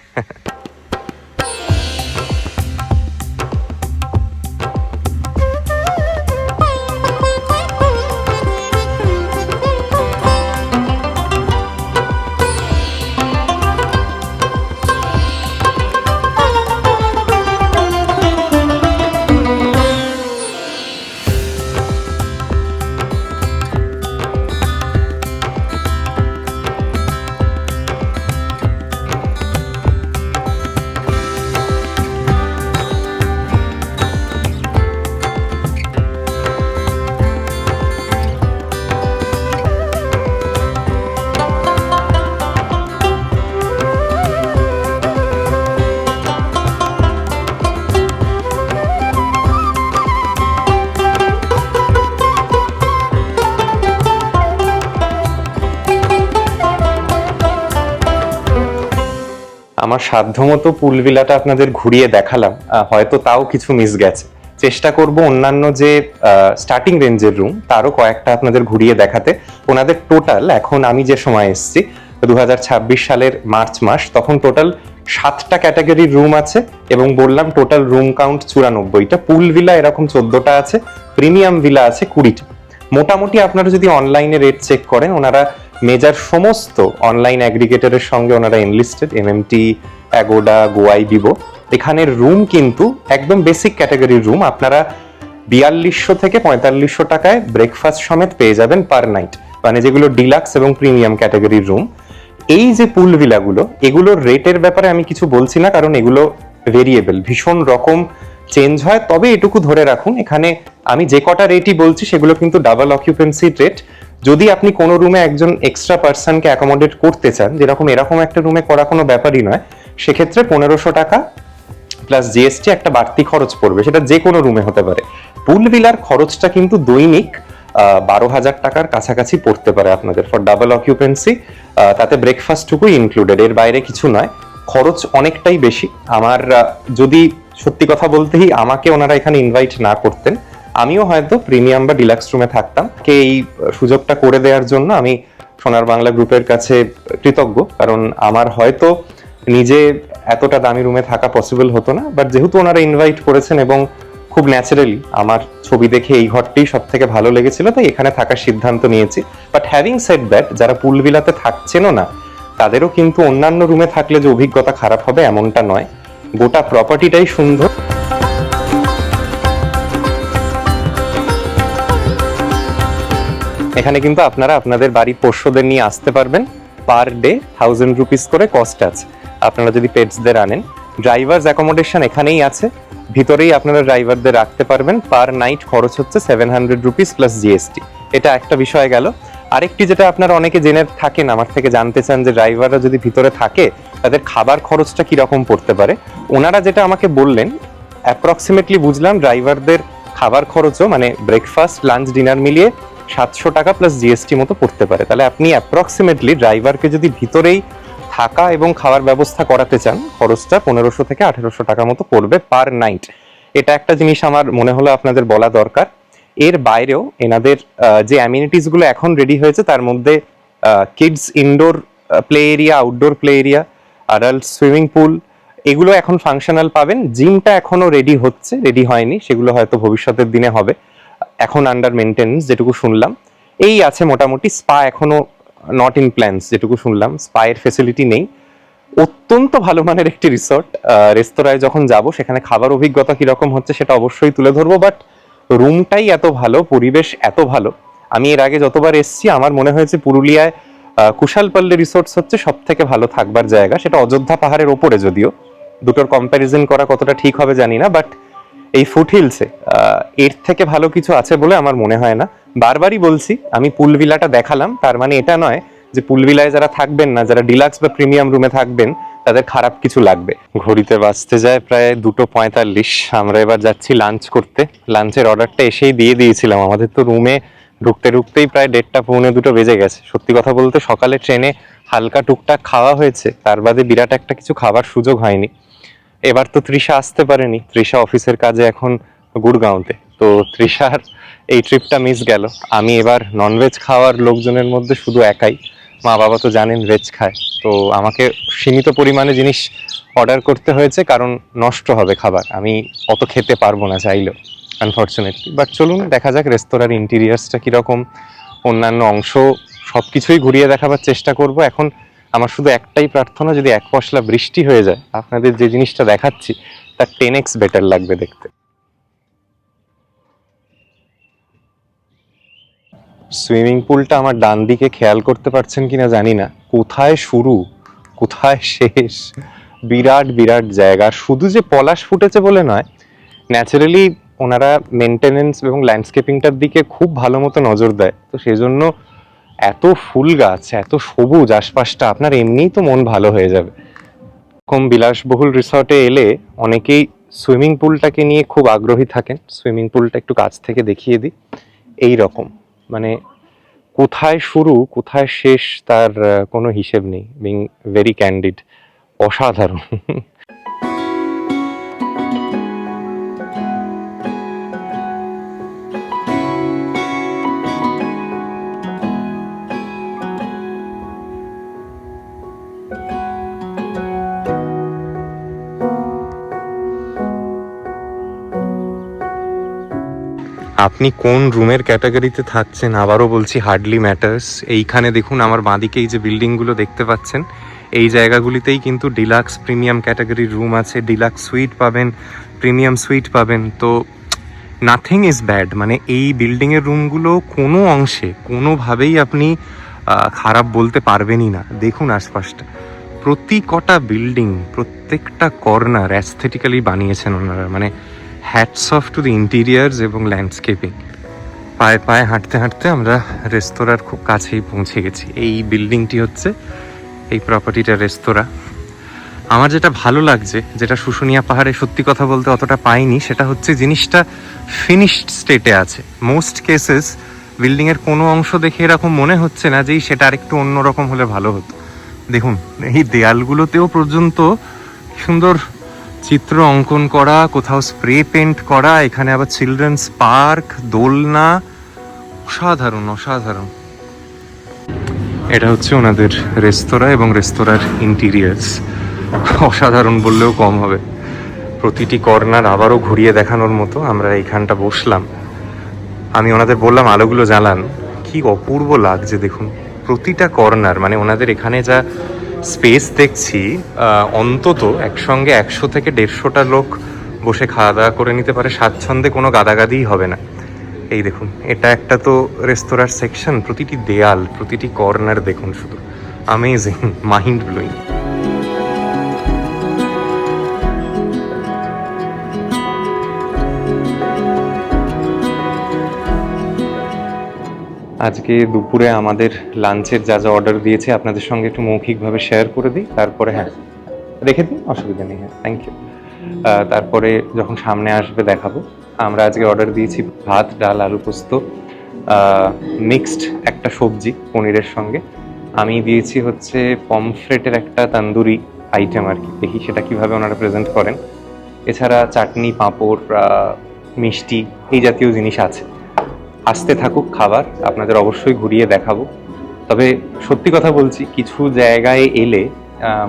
আমার সাধ্যমতো পুল ভিলাটা আপনাদের ঘুরিয়ে দেখালাম, হয়তো তাও কিছু মিস গেছে। চেষ্টা করব অন্যান্য যে স্টার্টিং রেঞ্জের রুম তারও কয়েকটা আপনাদের ঘুরিয়ে দেখাতে। ওনাদের টোটাল, এখন আমি যে সময় এসেছি 2026 সালের মার্চ মাস, তখন টোটাল 7টা ক্যাটাগরির রুম আছে, এবং বললাম টোটাল রুম কাউন্ট 94টা। পুল ভিলা এরকম 14টা আছে, প্রিমিয়াম ভিলা আছে 20টা। মোটামুটি আপনারা যদি অনলাইনে রেট চেক করেন, ওনারা মেজার সমস্ত অনলাইন অ্যাগ্রিগেটরের সঙ্গে ওনারা এনলিস্টেড, এমএমটি, অ্যাগোডা, গোয়াই, বিভো। এখানের রুম কিন্তু একদম বেসিক ক্যাটাগরির রুম, আপনারা 4200 থেকে 4500 টাকায় ব্রেকফাস্ট সমেত পেয়ে যাবেন পার নাইট, মানে যেগুলো ডিলাক্স এবং প্রিমিয়াম ক্যাটাগরির রুম। এই যে পুল ভিলাগুলো, এগুলোর রেটের ব্যাপারে আমি কিছু বলছি না, কারণ এগুলো ভেরিয়েবল, ভীষণ রকম চেঞ্জ হয়। তবে এটুকু ধরে রাখুন, এখানে আমি যে কটা রেটই বলছি সেগুলো কিন্তু ডাবল অকুপেন্সি রেট। যদি আপনি কোনো রুমে একজন এক্সট্রা পার্সনকে অ্যাকোমোডেট করতে চান, যেরকম এরকম একটা রুমে করা কোনো ব্যাপারই নয়, সেক্ষেত্রে 1500 টাকা প্লাস জিএসটি একটা বাড়তি খরচ পড়বে, সেটা যে কোনো রুমে হতে পারে। পুল ভিলার খরচটা কিন্তু দৈনিক 12,000 টাকার কাছাকাছি পড়তে পারে আপনাদের ফর ডাবল অকুপেন্সি। তাতে ব্রেকফাস্টটুকুই ইনক্লুডেড, এর বাইরে কিছু নয়। খরচ অনেকটাই বেশি। আমার যদি সত্যি কথা বলতেই আমাকে ওনারা এখানে ইনভাইট না করতেন, আমিও হয়তো প্রিমিয়াম বা ডিলাক্স রুমে থাকতাম। কে এই সুযোগটা করে দেওয়ার জন্য আমি সোনার বাংলা গ্রুপের কাছে কৃতজ্ঞ, কারণ আমার হয়তো নিজে এতটা দামি রুমে থাকা পসিবল হতো না। বাট যেহেতু ওনারা ইনভাইট করেছেন এবং খুব ন্যাচারালি আমার ছবি দেখে এই ঘরটাই সব থেকে ভালো লেগেছিল, তাই এখানে থাকার সিদ্ধান্ত নিয়েছি। বাট হ্যাভিং সেড দ্যাট, যারা পুল ভিলাতে থাকছেনও না তাদেরও কিন্তু অন্যান্য রুমে থাকলে যে অভিজ্ঞতা খারাপ হবে এমনটা নয়। গোটা প্রপার্টিটাই সুন্দর। এখানে কিন্তু আপনারা আপনাদের বাড়ির পোষ্যদের নিয়ে আসতে পারবেন। পার ডে 1000 রুপিস করে কস্ট আছে আপনারা যদি পেটসদের আনেন। ড্রাইভার্স অ্যাকোমোডেশন এখানেই আছে, ভিতরেই আপনারা ড্রাইভারদের রাখতে পারবেন। পার নাইট খরচ হচ্ছে 700 রুপিস প্লাস জিএসটি। এটা একটা বিষয় গেল। আরেকটি যেটা আপনারা অনেকে জেনে থাকেন, আমার থেকে জানতে চান যে ড্রাইভাররা যদি ভিতরে থাকে তাদের খাবার খরচটা কিরকম পড়তে পারে। ওনারা যেটা আমাকে বললেন, অ্যাপ্রক্সিমেটলি বুঝলাম ড্রাইভারদের খাবার খরচও মানে ব্রেকফাস্ট লাঞ্চ ডিনার মিলিয়ে 700 টাকা প্লাস জিএসটি মতো পড়তে পারে। তাহলে আপনি অ্যাপ্রক্সিমেটলি ড্রাইভারকে যদি ভিতরেই থাকা এবং খাওয়ার ব্যবস্থা করাতে চান, খরচটা 1500 থেকে 1800 টাকা মতো পড়বে পার নাইট। এটা একটা জিনিস আমার মনে হলো আপনাদের বলা দরকার। এর বাইরেও এনাদের যে অ্যামিনিটিস গুলো এখন রেডি হয়েছে তার মধ্যে kids indoor play area, outdoor play area, adult swimming pool, এগুলো এখন ফাংশনাল পাবেন। জিমটা এখনো রেডি হচ্ছে, রেডি হয়নি, সেগুলো হয়তো ভবিষ্যতের দিনে হবে, এখন আন্ডার মেনটেন্স যেটুকু শুনলাম। এই আছে মোটামুটি। স্পা এখনো নট ইন প্ল্যান্স যেটুকু শুনলাম, স্পায়ের ফেসিলিটি নেই। অত্যন্ত ভালো মানের একটি রিসর্ট। রেস্তোরাঁয় যখন যাব সেখানে খাবার অভিজ্ঞতা কিরকম হচ্ছে সেটা অবশ্যই তুলে ধরবো। বাট রুমটাই এত ভালো, পরিবেশ এত ভালো। আমি এর আগে যতবার এসেছি আমার মনে হয়েছে পুরুলিয়ায় কুশালপল্লী রিসোর্টস হচ্ছে সব থেকে ভালো থাকবার জায়গা। সেটা অযোধ্যা পাহাড়ের ওপরে, যদিও দুটোর কম্প্যারিজন করা কতটা ঠিক হবে জানি না। বাট এই ফুট হিলসে এর থেকে ভালো কিছু আছে বলে আমার মনে হয় না। বারবারই বলছি, আমি পুল ভিলাটা দেখালাম তার মানে এটা নয় যে পুল ভিলায় যারা থাকবেন না, যারা ডিলাক্স বা প্রিমিয়াম রুমে থাকবেন তাদের খারাপ কিছু লাগবে। ঘড়িতে বাজতে যায় প্রায় 2:45। আমরা এবার যাচ্ছি লাঞ্চ করতে। লাঞ্চের অর্ডারটা এসেই দিয়ে দিয়েছিলাম। আমাদের তো রুমে ঢুকতে ঢুকতেই প্রায় 1:30 পৌনে 2 বেজে গেছে। সত্যি কথা বলতে সকালে ট্রেনে হালকা টুকটাক খাওয়া হয়েছে, তার বাদে বিরাট একটা কিছু খাবার সুযোগ হয়নি। এবার তো তৃষা আসতে পারেনি, তৃষা অফিসের কাজে এখন গুড়গাঁওতে। তো তৃষার এই ট্রিপটা মিস গেল। আমি এবার ননভেজ খাওয়ার লোকজনের মধ্যে শুধু একাই। মা বাবা তো জানেন ভেজ খায়, তো আমাকে সীমিত পরিমাণে জিনিস অর্ডার করতে হয়েছে, কারণ নষ্ট হবে খাবার, আমি অত খেতে পারবো না চাইলেও আনফর্চুনেটলি। বাট চলুন দেখা যাক রেস্তোরাঁর ইন্টেরিয়ার্সটা কীরকম, অন্যান্য অংশ সব কিছুই ঘুরিয়ে দেখাবার চেষ্টা করব। এখন আমার শুধু একটাই প্রার্থনা, যদি এক পশলা বৃষ্টি হয়ে যায় আপনাদের যে জিনিসটা দেখাচ্ছি তার 10x বেটার লাগবে দেখতে। সুইমিং পুলটা আমার ডান দিকে, খেয়াল করতে পারছেন কিনা জানি না, কোথায় শুরু কোথায় শেষ, বিরাট বিরাট জায়গা। শুধু যে পলাশ ফুটেছে বলে নয়, ন্যাচারালি ওনারা মেনটেনেন্স এবং ল্যান্ডস্কেপিংটার দিকে খুব ভালো মতো নজর দেয়। তো সেজন্য এত ফুল গাছ, এত সবুজ আশপাশটা, আপনার এমনিই তো মন ভালো হয়ে যাবে। এরকম বিলাসবহুল রিসর্টে এলে অনেকেই সুইমিং পুলটাকে নিয়ে খুব আগ্রহী থাকেন। সুইমিং পুলটা একটু কাছ থেকে দেখিয়ে দিই। এই রকম, মানে কোথায় শুরু কোথায় শেষ তার কোনো হিসেব নেই, বিং ভেরি ক্যান্ডিড, অসাধারণ। আপনি কোন রুমের ক্যাটাগরিতে থাকছেন আবারও বলছি, হার্ডলি ম্যাটার্স। এইখানে দেখুন আমার বাঁদিকে এই যে বিল্ডিংগুলো দেখতে পাচ্ছেন, এই জায়গাগুলিতেই কিন্তু ডিলাক্স প্রিমিয়াম ক্যাটাগরির রুম আছে। ডিলাক্স সুইট পাবেন, প্রিমিয়াম সুইট পাবেন। তো নাথিং ইজ ব্যাড, মানে এই বিল্ডিংয়ের রুমগুলো কোনো অংশে কোনোভাবেই আপনি খারাপ বলতে পারবেনই না। দেখুন আশপাশটা, প্রতি কটা বিল্ডিং, প্রত্যেকটা কর্নার অ্যাস্থেটিক্যালি বানিয়েছেন ওনারা। মানে hats off to the interiors এবং ল্যান্ডস্কেপিং। পায়ে পায়ে হাঁটতে হাঁটতে আমরা রেস্তোরাঁর খুব কাছেই পৌঁছে গেছি। এই বিল্ডিংটি হচ্ছে এই প্রপার্টিটার রেস্তোরাঁ। আমার যেটা ভালো লাগছে, যেটা শুশুনিয়া পাহাড়ে সত্যি কথা বলতে অতটা পাইনি, সেটা হচ্ছে জিনিসটা ফিনিশড স্টেটে আছে। মোস্ট কেসেস বিল্ডিং এর কোনো অংশ দেখে এরকম মনে হচ্ছে না যে সেটা আরেকটু অন্যরকম হলে ভালো হতো। দেখুন এই দেয়ালগুলোতেও পর্যন্ত সুন্দর চিত্র অঙ্কন করা, কোথাও স্প্রে পেন্ট করা, এখানে আবার চিলড্রেন্স পার্ক, দোলনা, অসাধারণ অসাধারণ। এটা হচ্ছে ওনাদের রেস্তোরাঁ এবং রেস্তোরাঁর ইন্টিরিয়ার্স, অসাধারণ বললেও কম হবে। প্রতিটি কর্নার আবারও ঘুরিয়ে দেখানোর মতো। আমরা এইখানটা বসলাম, আমি ওনাদের বললাম আলোগুলো জ্বালান, কি অপূর্ব লাগছে দেখুন প্রতিটা কর্নার। মানে ওনাদের এখানে যা স্পেস দেখছি, অন্তত একসঙ্গে 100 থেকে 150টা লোক বসে খাওয়া দাওয়া করে নিতে পারে স্বাচ্ছন্দ্যে, কোনো গাদাগাদিই হবে না। এই দেখুন এটা একটা তো রেস্তোরাঁর সেকশন, প্রতিটি দেয়াল প্রতিটি কর্নার দেখুন, শুধু আমেজিং, মাইন্ড ব্লোয়িং। আজকে দুপুরে আমাদের লাঞ্চের যা যা অর্ডার দিয়েছে আপনাদের সঙ্গে একটু মৌখিকভাবে শেয়ার করে দিই, তারপরে হ্যাঁ রেখে দিই, অসুবিধা নেই। হ্যাঁ থ্যাংক ইউ। তারপরে যখন সামনে আসবে দেখাবো। আমরা আজকে অর্ডার দিয়েছি ভাত, ডাল, আলু পোস্ত, মিক্সড একটা সবজি পনিরের সঙ্গে। আমি দিয়েছি হচ্ছে পমফ্রেটের একটা তন্দুরি আইটেম আর কি, দেখি সেটা কীভাবে ওনারা প্রেজেন্ট করেন। এছাড়া চাটনি, পাঁপড়, মিষ্টি এই জাতীয় জিনিস আছে। আসতে থাকুক খাবার, আপনাদের অবশ্যই ঘুরিয়ে দেখাবো। তবে সত্যি কথা বলছি, কিছু জায়গায় এলে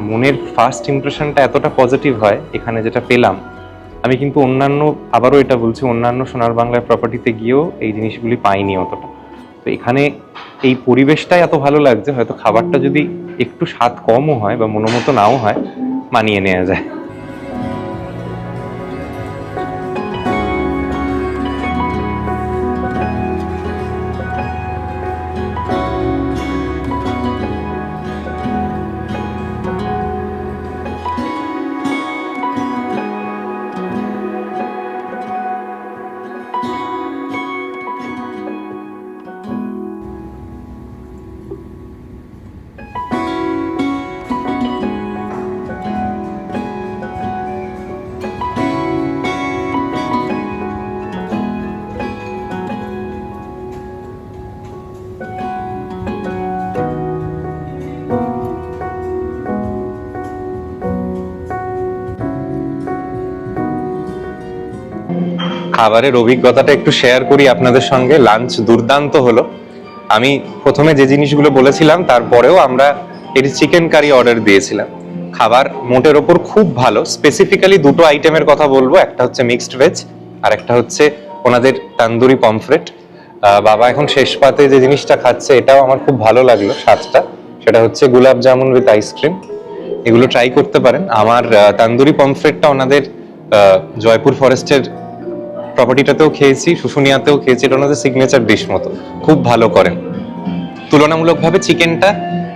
মনের ফার্স্ট ইমপ্রেশনটা এতটা পজিটিভ হয় এখানে যেটা পেলাম, আমি কিন্তু অন্যান্য, আবারও এটা বলছি, অন্যান্য সোনার বাংলার প্রপার্টিতে গিয়েও এই জিনিসগুলি পাইনি অতটা। তো এখানে এই পরিবেশটাই এত ভালো লাগছে, হয়তো খাবারটা যদি একটু স্বাদ কমও হয় বা মনোমতো নাও হয়, মানিয়ে নেওয়া যায়। খাবারের অভিজ্ঞতাটা একটু শেয়ার করি আপনাদের সঙ্গে। লাঞ্চ দুর্দান্ত হলো। আমি প্রথমে যে জিনিসগুলো বলেছিলাম তারপরেও আমরা এটি চিকেন কারি অর্ডার দিয়েছিলাম। খাবার মোটের ওপর খুব ভালো। স্পেসিফিক্যালি দুটো আইটেমের কথা বলবো, একটা হচ্ছে মিক্সড ভেজ আর একটা হচ্ছে ওনাদের তান্দুরি পমফ্রেট। বাবা এখন শেষ পাতে যে জিনিসটা খাচ্ছে এটাও আমার খুব ভালো লাগলো স্বাদটা, সেটা হচ্ছে গোলাপ জামুন উইথ আইসক্রিম। এগুলো ট্রাই করতে পারেন। আমার তান্দুরি পমফ্রেটটা ওনাদের জয়পুর ফরেস্টের প্রপার্টিটাতেও খেয়েছি, শুশুনিয়াতেও খেয়েছি, এটা ওনাদের সিগনেচার ডিশ মতো, খুব ভালো করেন। তুলনামূলকভাবে চিকেনটা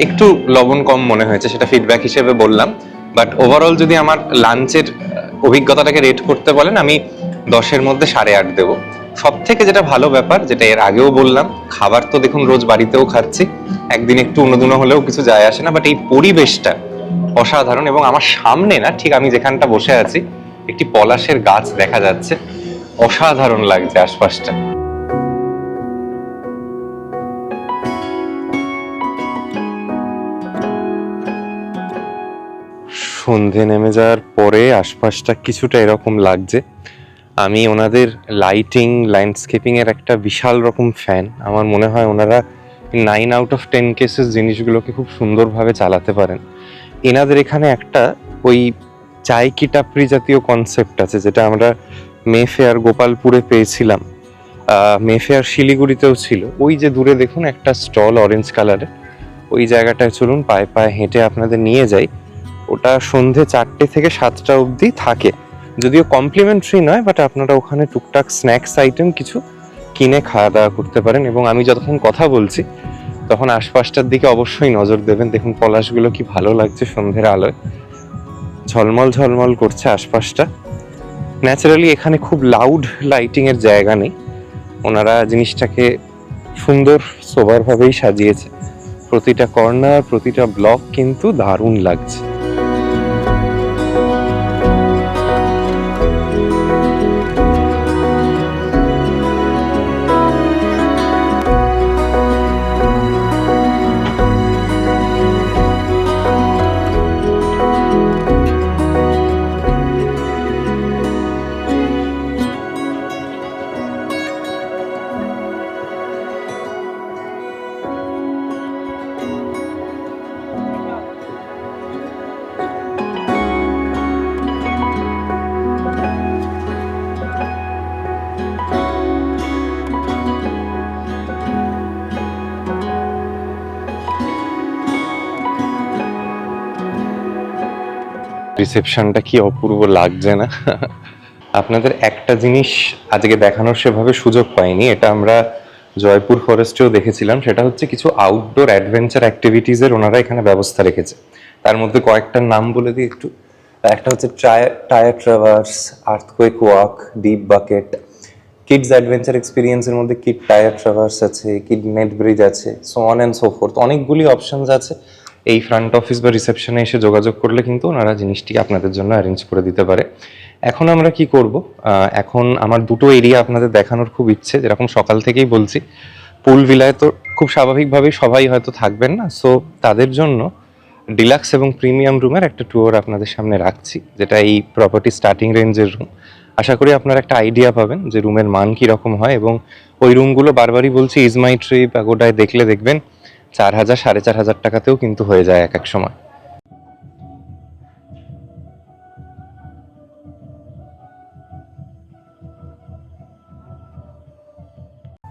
একটু লবণ কম মনে হয়েছে, সেটা ফিডব্যাক হিসেবে বললাম। বাট ওভারঅল যদি আমার লাঞ্চের অভিজ্ঞতাটাকে রেট করতে বলেন, আমি 10-এর মধ্যে 8.5 দেবো। সব থেকে যেটা ভালো ব্যাপার, যেটা এর আগেও বললাম, খাবার তো দেখুন রোজ বাড়িতেও খাচ্ছি, একদিন একটু উন্নদুনো হলেও কিছু যায় আসে না, বাট এই পরিবেশটা অসাধারণ। এবং আমার সামনে না, ঠিক আমি যেখানটা বসে আছি, একটি পলাশের গাছ দেখা যাচ্ছে, অসাধারণ লাগছে আশপাশটা। সন্ধে নেমে যাওয়ার পরে আশপাশটা কিছুটা এরকম লাগছে। আমি ওনাদের লাইটিং, ল্যান্ডস্কেপিং এর একটা বিশাল রকম ফ্যান। আমার মনে হয় ওনারা 9 আউট অফ 10 কেসেস জিনিসগুলোকে খুব সুন্দরভাবে চালাতে পারেন। এনাদের এখানে একটা ওই চাই কি টাপরি জাতীয় কনসেপ্ট আছে, যেটা আমরা মেফেয়ার গোপালপুরে পেয়েছিলাম, মেফেয়ার শিলিগুড়িতেও ছিল। ওই যে দূরে দেখুন একটা স্টল অরেঞ্জ কালারের, ওই জায়গাটায় চলুন পায়ে পায়ে হেঁটে আপনাদের নিয়ে যাই। ওটা সন্ধে 4টে থেকে 7টা অবধি থাকে, যদিও কমপ্লিমেন্টারি নয়, বাট আপনারা ওখানে টুকটাক স্ন্যাক্স আইটেম কিছু কিনে খাওয়া দাওয়া করতে পারেন। এবং আমি যতক্ষণ কথা বলছি তখন আশপাশটার দিকে অবশ্যই নজর দেবেন। দেখুন পলাশগুলো কি ভালো লাগছে সন্ধ্যের আলোয়, ঝলমল ঝলমল করছে আশপাশটা। ন্যাচারালি এখানে খুব লাউড লাইটিং এর জায়গা নেই, ওনারা জিনিসটাকে সুন্দর সোবারভাবেই সাজিয়েছে। প্রতিটা কর্নার, প্রতিটা ব্লক কিন্তু দারুণ লাগছে। রিসেপশনটা কি অপূর্ব লাগছে না? আপনাদের একটা জিনিস আজকে দেখানোর সেভাবে সুযোগ পাইনি, এটা আমরা জয়পুর ফরেস্টেও দেখেছিলাম। সেটা হচ্ছে কিছু আউটডোর অ্যাডভেঞ্চার অ্যাক্টিভিটিসের ওনারা এখানে ব্যবস্থা রেখেছে। তার মধ্যে কয়েকটার নাম বলে দিই একটু। একটা হচ্ছে tyre traverse, earthquake walk, deep bucket, kids adventure এক্সপিরিয়েন্সের মধ্যে কিড টায়ার ট্রাভার্স আছে, কিড নেট ব্রিজ আছে, so on and so forth. অনেকগুলি অপশনস আছে। এই ফ্রন্ট অফিস বা রিসেপশনে এসে যোগাযোগ করলে কিন্তু ওনারা জিনিসটি আপনাদের জন্য অ্যারেঞ্জ করে দিতে পারে। এখন আমরা কি করব, এখন আমার দুটো এরিয়া আপনাদের দেখানোর খুব ইচ্ছে। যেরকম সকাল থেকেই বলছি, পুল ভিলায় তো খুব স্বাভাবিকভাবেই সবাই হয়তো থাকবেন না, সো তাদের জন্য ডিলাক্স এবং প্রিমিয়াম রুমের একটা ট্যুর আপনাদের সামনে রাখছি, যেটা এই প্রপার্টি স্টার্টিং রেঞ্জের রুম। আশা করি আপনারা একটা আইডিয়া পাবেন যে রুমের মান কীরকম হয়। এবং ওই রুমগুলো বারবারই বলছি, ইজ মাই ট্রিপ, প্যাগোডায় দেখলে দেখবেন 4,000 4,500 টাকাতেও কিন্তু হয়ে যায় এক এক সময়।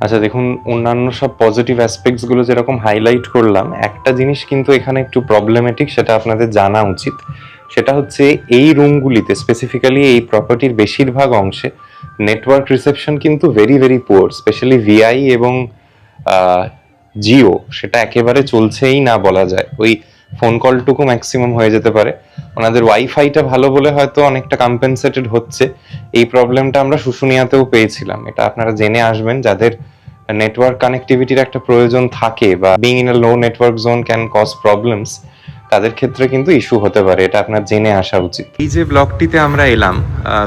আচ্ছা দেখুন, অন্যান্য সব পজিটিভ অ্যাসপেক্টসগুলো যেরকম হাইলাইট করলাম, একটা জিনিস কিন্তু এখানে একটু প্রবলেমেটিক, সেটা আপনাদের জানা উচিত। সেটা হচ্ছে এই রুমগুলিতে, স্পেসিফিক্যালি এই প্রপার্টির বেশিরভাগ অংশে নেটওয়ার্ক রিসেপশন কিন্তু very very poor. Specially VI এবং জিও, সেটা একেবারে চলছেই না বলা যায়। ওই ফোন কলটুকু ম্যাক্সিমাম হয়ে যেতে পারে। ওনাদের ওয়াইফাইটা ভালো বলে হয়তো অনেকটা কম্পেনসেটেড হচ্ছে। এই প্রবলেমটা আমরা শুশুনিয়াতেও পেয়েছিলাম। এটা আপনারা জেনে আসবেন, যাদের নেটওয়ার্ক কানেক্টিভিটির একটা প্রয়োজন থাকে বা being in a low network zone can cause problems, তাদের ক্ষেত্রে কিন্তু ইস্যু হতে পারে। এটা আপনার জেনে আসা উচিত। এই যে ব্লকটিতে আমরা এলাম,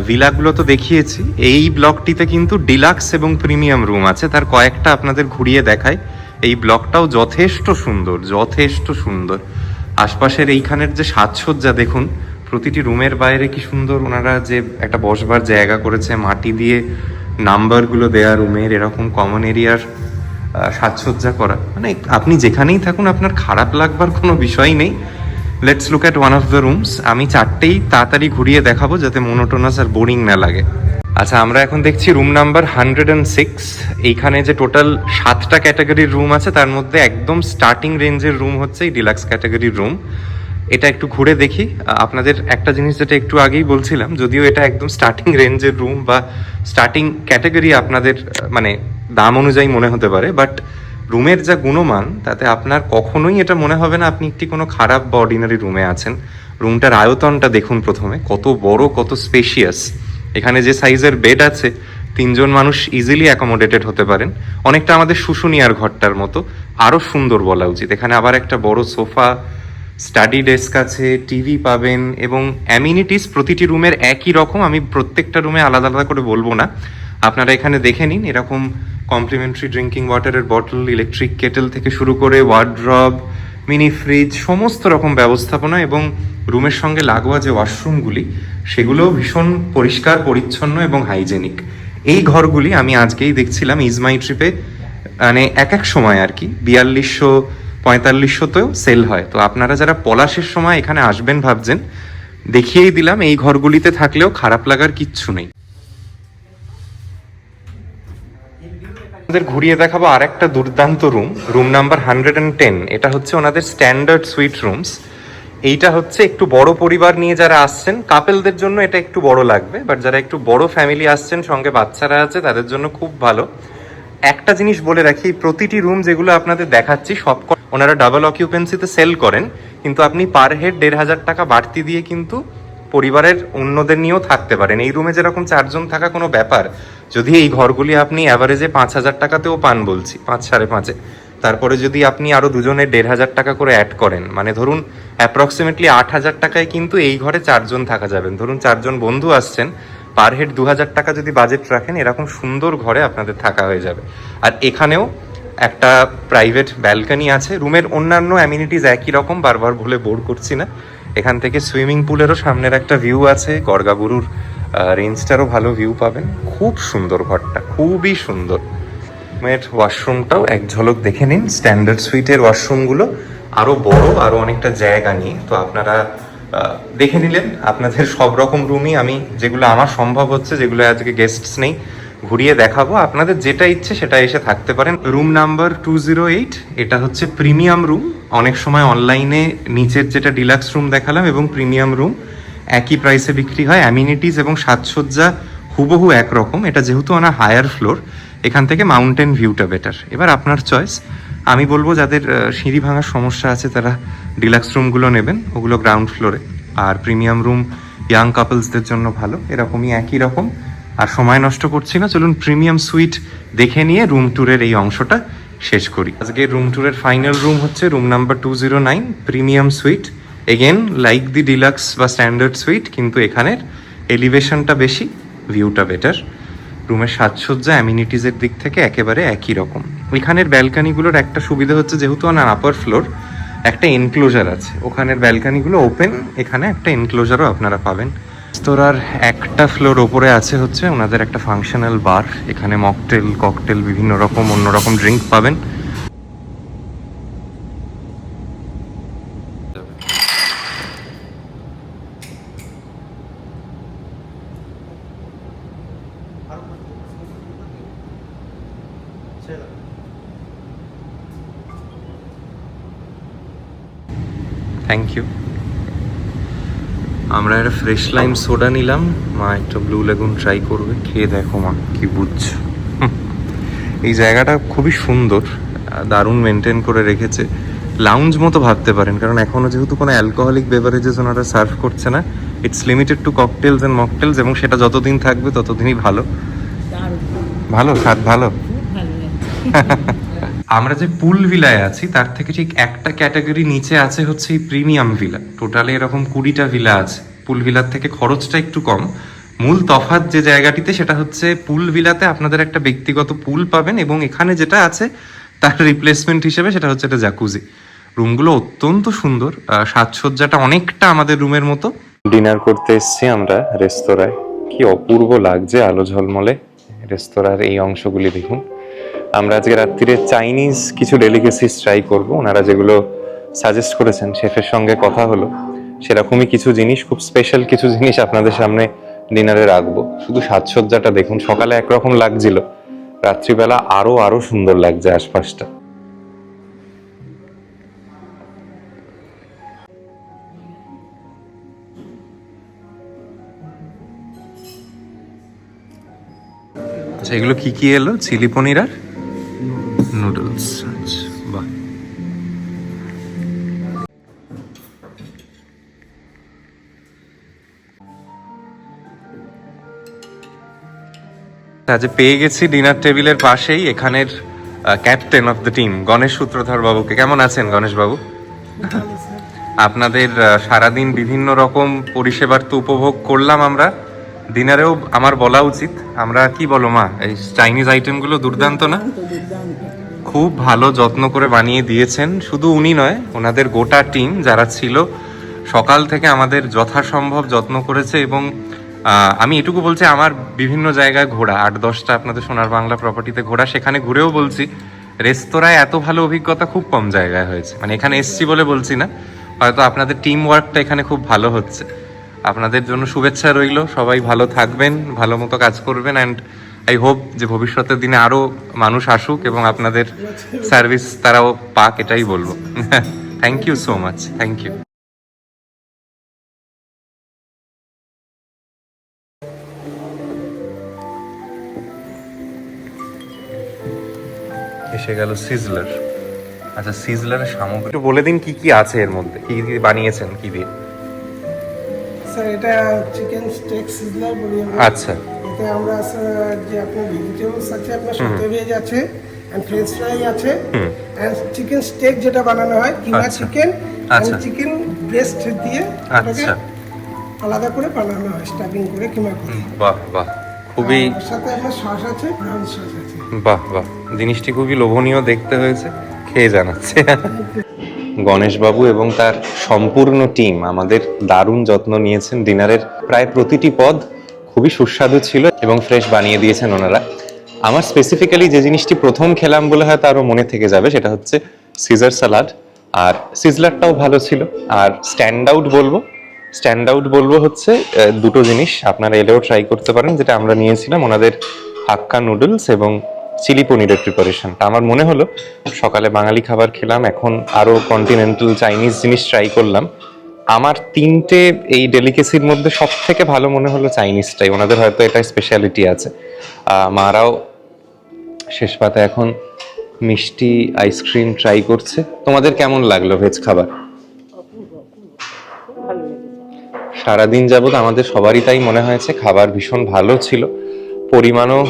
ভিলাগুলো তো দেখিয়েছি, এই ব্লকটিতে কিন্তু ডিলাক্স এবং প্রিমিয়াম রুম আছে। তার কয়েকটা আপনাদের ঘুরিয়ে দেখাই। এই ব্লকটাও যথেষ্ট সুন্দর, যথেষ্ট সুন্দর। আশপাশের এইখানের যে সাজসজ্জা দেখুন, প্রতিটি রুমের বাইরে কি সুন্দর ওনারা যে একটা বসবার জায়গা করেছে, মাটি দিয়ে নাম্বারগুলো দেয়া রুমের, এরকম কমন এরিয়ার সাজসজ্জা করা। মানে আপনি যেখানেই থাকুন আপনার খারাপ লাগবার কোনো বিষয় নেই। Let's look at one of the rooms. আমি চারটেই তাড়াতাড়ি ঘুরিয়ে দেখাবো যাতে মোনোটোনাস আর বোরিং না লাগে। আচ্ছা, আমরা এখন দেখছি রুম নাম্বার 106। এইখানে যে টোটাল 7টা ক্যাটাগরির রুম আছে, তার মধ্যে একদম স্টার্টিং রেঞ্জের রুম হচ্ছে এই ডিলাক্স ক্যাটাগরির রুম। এটা একটু ঘুরে দেখি। আপনাদের একটা জিনিস যেটা একটু আগেই বলছিলাম, যদিও এটা একদম স্টার্টিং রেঞ্জের রুম বা স্টার্টিং ক্যাটাগরি আপনাদের মানে দাম অনুযায়ী মনে হতে পারে, বাট রুমের যা গুণমান তাতে আপনার কখনোই এটা মনে হবে না আপনি একটি কোনো খারাপ বা অর্ডিনারি রুমে আছেন। রুমটার আয়তনটা দেখুন প্রথমে, কত বড়, কত স্পেশিয়াস। এখানে যে সাইজের বেড আছে, 3জন মানুষ ইজিলি অ্যাকোমোডেটেড হতে পারেন। অনেকটা আমাদের শুশুনিয়ার ঘরটার মতো, আরও সুন্দর বলা উচিত। এখানে আবার একটা বড় সোফা, স্টাডি ডেস্ক আছে, টিভি পাবেন এবং অ্যামিনিটিস প্রতিটি রুমের একই রকম। আমি প্রত্যেকটা রুমে আলাদা আলাদা করে বলবো না, আপনারা এখানে দেখে নিন। এরকম কমপ্লিমেন্টারি ড্রিঙ্কিং ওয়াটারের বটল, ইলেকট্রিক কেটেল থেকে শুরু করে ওয়ার্ড্রব, মিনি ফ্রিজ, সমস্ত রকম ব্যবস্থাপনা। এবং রুমের সঙ্গে লাগোয়া যে ওয়াশরুমগুলি, সেগুলোও ভীষণ পরিষ্কার পরিচ্ছন্ন এবং হাইজেনিক। এই ঘরগুলি আমি আজকেই দেখছিলাম ইজ মাই ট্রিপে, মানে এক এক সময় আর কি 4200 4500তেও সেল হয়। তো আপনারা যারা পলাশের সময় এখানে আসবেন ভাবছেন, দেখিয়েই দিলাম, এই ঘরগুলিতে থাকলেও খারাপ লাগার কিচ্ছু নেই। ওনাদের ঘুরিয়ে দেখাবো আর একটা দুর্দান্ত রুম, রুম নাম্বার 110। এটা হচ্ছে ওনাদের স্ট্যান্ডার্ড সুইট রুমস। এইটা হচ্ছে একটু বড় পরিবার নিয়ে যারা আসছেন, কাপেলদের জন্য এটা একটু বড় লাগবে, বাট যারা একটু বড় ফ্যামিলি আসছেন, সঙ্গে বাচ্চারা আছে, তাদের জন্য খুব ভালো। একটা জিনিস বলে রাখি, প্রতিটি রুম যেগুলো আপনাদের দেখাচ্ছি সব ওনারা ডাবল অকিউপেন্সিতে সেল করেন, কিন্তু আপনি পার হেড 1,500 টাকা বাড়তি দিয়ে কিন্তু পরিবারের অন্যদের নিয়েও থাকতে পারেন। এই রুমে যেরকম 4জন থাকা কোনো ব্যাপার, যদি এই ঘরগুলি আপনি অ্যাভারেজে 5,000 টাকাতেও পান, বলছি 5-5.5, তারপরে যদি আপনি আরও দুজনের 1,500 টাকা করে অ্যাড করেন, মানে ধরুন অ্যাপ্রক্সিমেটলি 8,000 টাকায় কিন্তু এই ঘরে 4জন থাকা যাবেন। ধরুন 4জন বন্ধু আসছেন, পার হেড 2,000 টাকা যদি বাজেট রাখেন, এরকম সুন্দর ঘরে আপনাদের থাকা হয়ে যাবে। আর এখানেও একটা প্রাইভেট ব্যালকনি আছে। রুমের অন্যান্য অ্যামিনিটিস একই রকম, বারবার ভুলে বোর করছি না। এখান থেকে সুইমিং পুলেরও সামনের একটা ভিউ আছে, গড়গাবুরুর রেঞ্জটারও ভালো ভিউ পাবেন। খুব সুন্দর ঘরটা, খুবই সুন্দর। রুমের ওয়াশরুমটাও এক ঝলক দেখে নিন। স্ট্যান্ডার্ড সুইটের ওয়াশরুমগুলো আরও বড়, আরও অনেকটা জায়গা নিয়ে। তো আপনারা দেখে নিলেন। আপনাদের সব রকম রুমই আমি, যেগুলো আমার সম্ভব হচ্ছে, যেগুলো আজকে গেস্টস নেই, ঘুরিয়ে দেখাবো। আপনাদের যেটা ইচ্ছে সেটা এসে থাকতে পারেন। রুম নাম্বার 208, এটা হচ্ছে প্রিমিয়াম রুম। অনেক সময় অনলাইনে নিচের যেটা ডিলাক্স রুম দেখালাম এবং প্রিমিয়াম রুম একই প্রাইসে বিক্রি হয়। অ্যামিনিটিস এবং সাজসজ্জা হুবহু একরকম। এটা যেহেতু হায়ার ফ্লোর, এখান থেকে মাউন্টেন ভিউটা বেটার। এবার আপনার চয়েস। আমি বলবো যাদের সিঁড়ি ভাঙার সমস্যা আছে তারা ডিলাক্স রুমগুলো নেবেন, ওগুলো গ্রাউন্ড ফ্লোরে। আর প্রিমিয়াম রুম ইয়াং কাপলসদের জন্য ভালো, এরকমই একই রকম। আর সময় নষ্ট করছি না, চলুন প্রিমিয়াম সুইট দেখে নিয়ে রুম ট্যুরের এই অংশটা শেষ করি। আজকে রুম ট্যুরের ফাইনাল রুম হচ্ছে room number 209, premium sweet. Again like দি ডিলাক্স বা স্ট্যান্ডার্ড সুইট, কিন্তু এখানের এলিভেশনটা বেশি, ভিউটা বেটার। রুমের সাজসজ্জা অ্যামিনিটিসের দিক থেকে একেবারে একই রকম। এখানের ব্যালকানিগুলোর একটা সুবিধা হচ্ছে যেহেতু আপার ফ্লোর, একটা এনক্লোজার আছে। ওখানের ব্যালকানিগুলো ওপেন, এখানে একটা এনক্লোজারও আপনারা পাবেন। রেস্তোরাঁর একটা ফ্লোর ওপরে আছে হচ্ছে ওনাদের একটা ফাংশনাল বার। এখানে মকটেল, ককটেল, বিভিন্ন রকম অন্যরকম ড্রিঙ্ক পাবেন। Thank you. আমরা একটা ফ্রেশ লাইম সোডা নিলাম, মা একটা ব্লু লেগুন ট্রাই করবে। খেয়ে দেখো মা কি বুঝছো। এই জায়গাটা খুবই সুন্দর, দারুণ মেনটেন করে রেখেছে। লাউঞ্জ মতো ভাবতে পারেন, কারণ এখনও যেহেতু কোনো অ্যালকোহলিক বেভারেজেস ওনারা সার্ভ করছে না। It's limited to cocktails and mocktails, এবং সেটা যতদিন থাকবে ততদিনই ভালো। ভালো স্বাদ, ভালো। আমরা যে পুল ভিলায় আছি তার থেকে ঠিক একটা ক্যাটাগরি নিচে আছে হচ্ছে এই প্রিমিয়াম ভিলা। টোটালে এরকম 20টা ভিলা আছে। পুল ভিলার থেকে খরচটা একটু কম। মূল তফাৎ যে জায়গাটিতে সেটা হচ্ছে পুল ভিলাতে আপনাদের একটা ব্যক্তিগত পুল পাবেন, এবং এখানে যেটা আছে তার রিপ্লেসমেন্ট হিসেবে সেটা হচ্ছে একটা জাকুজি। রুমগুলো অত্যন্ত সুন্দর, সাজসজ্জাটা অনেকটা আমাদের রুমের মতো। ডিনার করতে এসেছি আমরা রেস্তোরাঁয়, কি অপূর্ব লাগছে আলো ঝলমলে। রেস্তোরাঁর এই অংশগুলি দেখুন। আমরা আজকে রাত্রিরে চাইনিজ কিছু ডেলিকেসিস ট্রাই করব। ওনারা যেগুলো সাজেস্ট করেছেন, শেফের সঙ্গে কথা হলো, সেরকমই কিছু জিনিস, খুব স্পেশাল কিছু জিনিস আপনাদের সামনে ডিনারে রাখবো। শুধু সাজসজ্জাটা দেখুন, সকালে একরকম লাগছিল, রাত্রিবেলা আরো আরো সুন্দর লাগছে আশপাশটা। আচ্ছা, এগুলো কি কি এলো? চিলি পনির আর নুডলস। আচ্ছা, বাহ। আজ পেয়ে গেছি ডিনার টেবিলের পাশেই এখানের captain of the team Ganesh Sutradhar বাবুকে। কেমন আছেন গণেশ বাবু? আপনাদের সারাদিন বিভিন্ন রকম পরিষেবার তো উপভোগ করলাম আমরা। ডিনারেও আমার বলা উচিত, আমরা কি বলো মা, এই চাইনিজ আইটেমগুলো দুর্দান্ত না? খুব ভালো যত্ন করে বানিয়ে দিয়েছেন। শুধু উনি নয়, ওনাদের গোটা টিম যারা ছিল সকাল থেকে আমাদের যথাসম্ভব যত্ন করেছে। এবং আমি এটুকু বলছি, আমার বিভিন্ন জায়গায় ঘোরা, 8-10টা আপনাদের সোনার বাংলা প্রপার্টিতে ঘোরা, সেখানে ঘুরেও বলছি রেস্তোরাঁয় এত ভালো অভিজ্ঞতা খুব কম জায়গায় হয়েছে। মানে এখানে এসছি বলে বলছি না, হয়তো আপনাদের টিম ওয়ার্কটা এখানে খুব ভালো হচ্ছে। আপনাদের জন্য শুভেচ্ছা রইল, সবাই ভালো থাকবেন, ভালো মতো কাজ করবেন। অ্যান্ড আই হোপ যে ভবিষ্যতের দিনে আরও মানুষ আসুক এবং আপনাদের সার্ভিস তারাও পাক, এটাই বলবো। Thank you so much, thank you. এসে গেল সিজলার। আচ্ছা, সিজলারের সামগ্রী একটু বলে দিন কি কি আছে এর মধ্যে, কি কি বানিয়েছেন, কি দিয়ে? স্যার এটা চিকেন স্টেক সিজলার বলি আমরা। আচ্ছা, এতে আমরা স্যার যে আপনার ভেজিটেবলস আছে, আপনার সত্য ভেজ আছে, এন্ড ফ্রেঞ্চ ফ্রাই আছে, এন্ড চিকেন স্টেক যেটা বানানো হয় কিমা চিকেন, আচ্ছা, চিকেন ব্রেস্ট দিয়ে ওটাকে আচ্ছা, আলাদা করে বানানো হয়, স্টাফিং করে কিমা করে। বাহ বাহ, খুবই এর সাথে আপনার সস আছে, ব্রাউন সস আছে। বাহ বাহ, জিনিসটি খুবই লোভনীয় দেখতে হয়েছে, খেয়ে জানাচ্ছে। গণেশবাবু এবং তার সম্পূর্ণ টিম আমাদের দারুণ যত্ন নিয়েছেন। ডিনারের প্রায় প্রতিটি পদ খুবই সুস্বাদু ছিল এবং ফ্রেশ বানিয়ে দিয়েছেন ওনারা। আমার স্পেসিফিক্যালি যে জিনিসটি প্রথম খেলাম বলে হয়তো আরও মনে থেকে যাবে, সেটা হচ্ছে সিজার সালাড, আর সিজলারটাও ভালো ছিল। আর স্ট্যান্ড আউট বলবো হচ্ছে দুটো জিনিস, আপনারা এলেও ট্রাই করতে পারেন। যেটা আমরা নিয়েছিলাম ওনাদের হাক্কা নুডলস এবং চিলি পনিরের প্রিপারেশনটা। আমার মনে হলো সকালে বাঙালি খাবার খেলাম, এখন আরও কন্টিনেন্টাল চাইনিজ জিনিস ট্রাই করলাম, আমার তিনটে এই ডেলিকেসির মধ্যে সব থেকে ভালো মনে হলো চাইনিজটাই, ওনাদের হয়তো এটা স্পেশালিটি আছে। মারাও শেষ পাতে এখন মিষ্টি আইসক্রিম ট্রাই করছে। তোমাদের কেমন লাগলো ভেজ খাবার? সারাদিন যাবত আমাদের সবারই তাই মনে হয়েছে, খাবার ভীষণ ভালো ছিল, পরিমাণও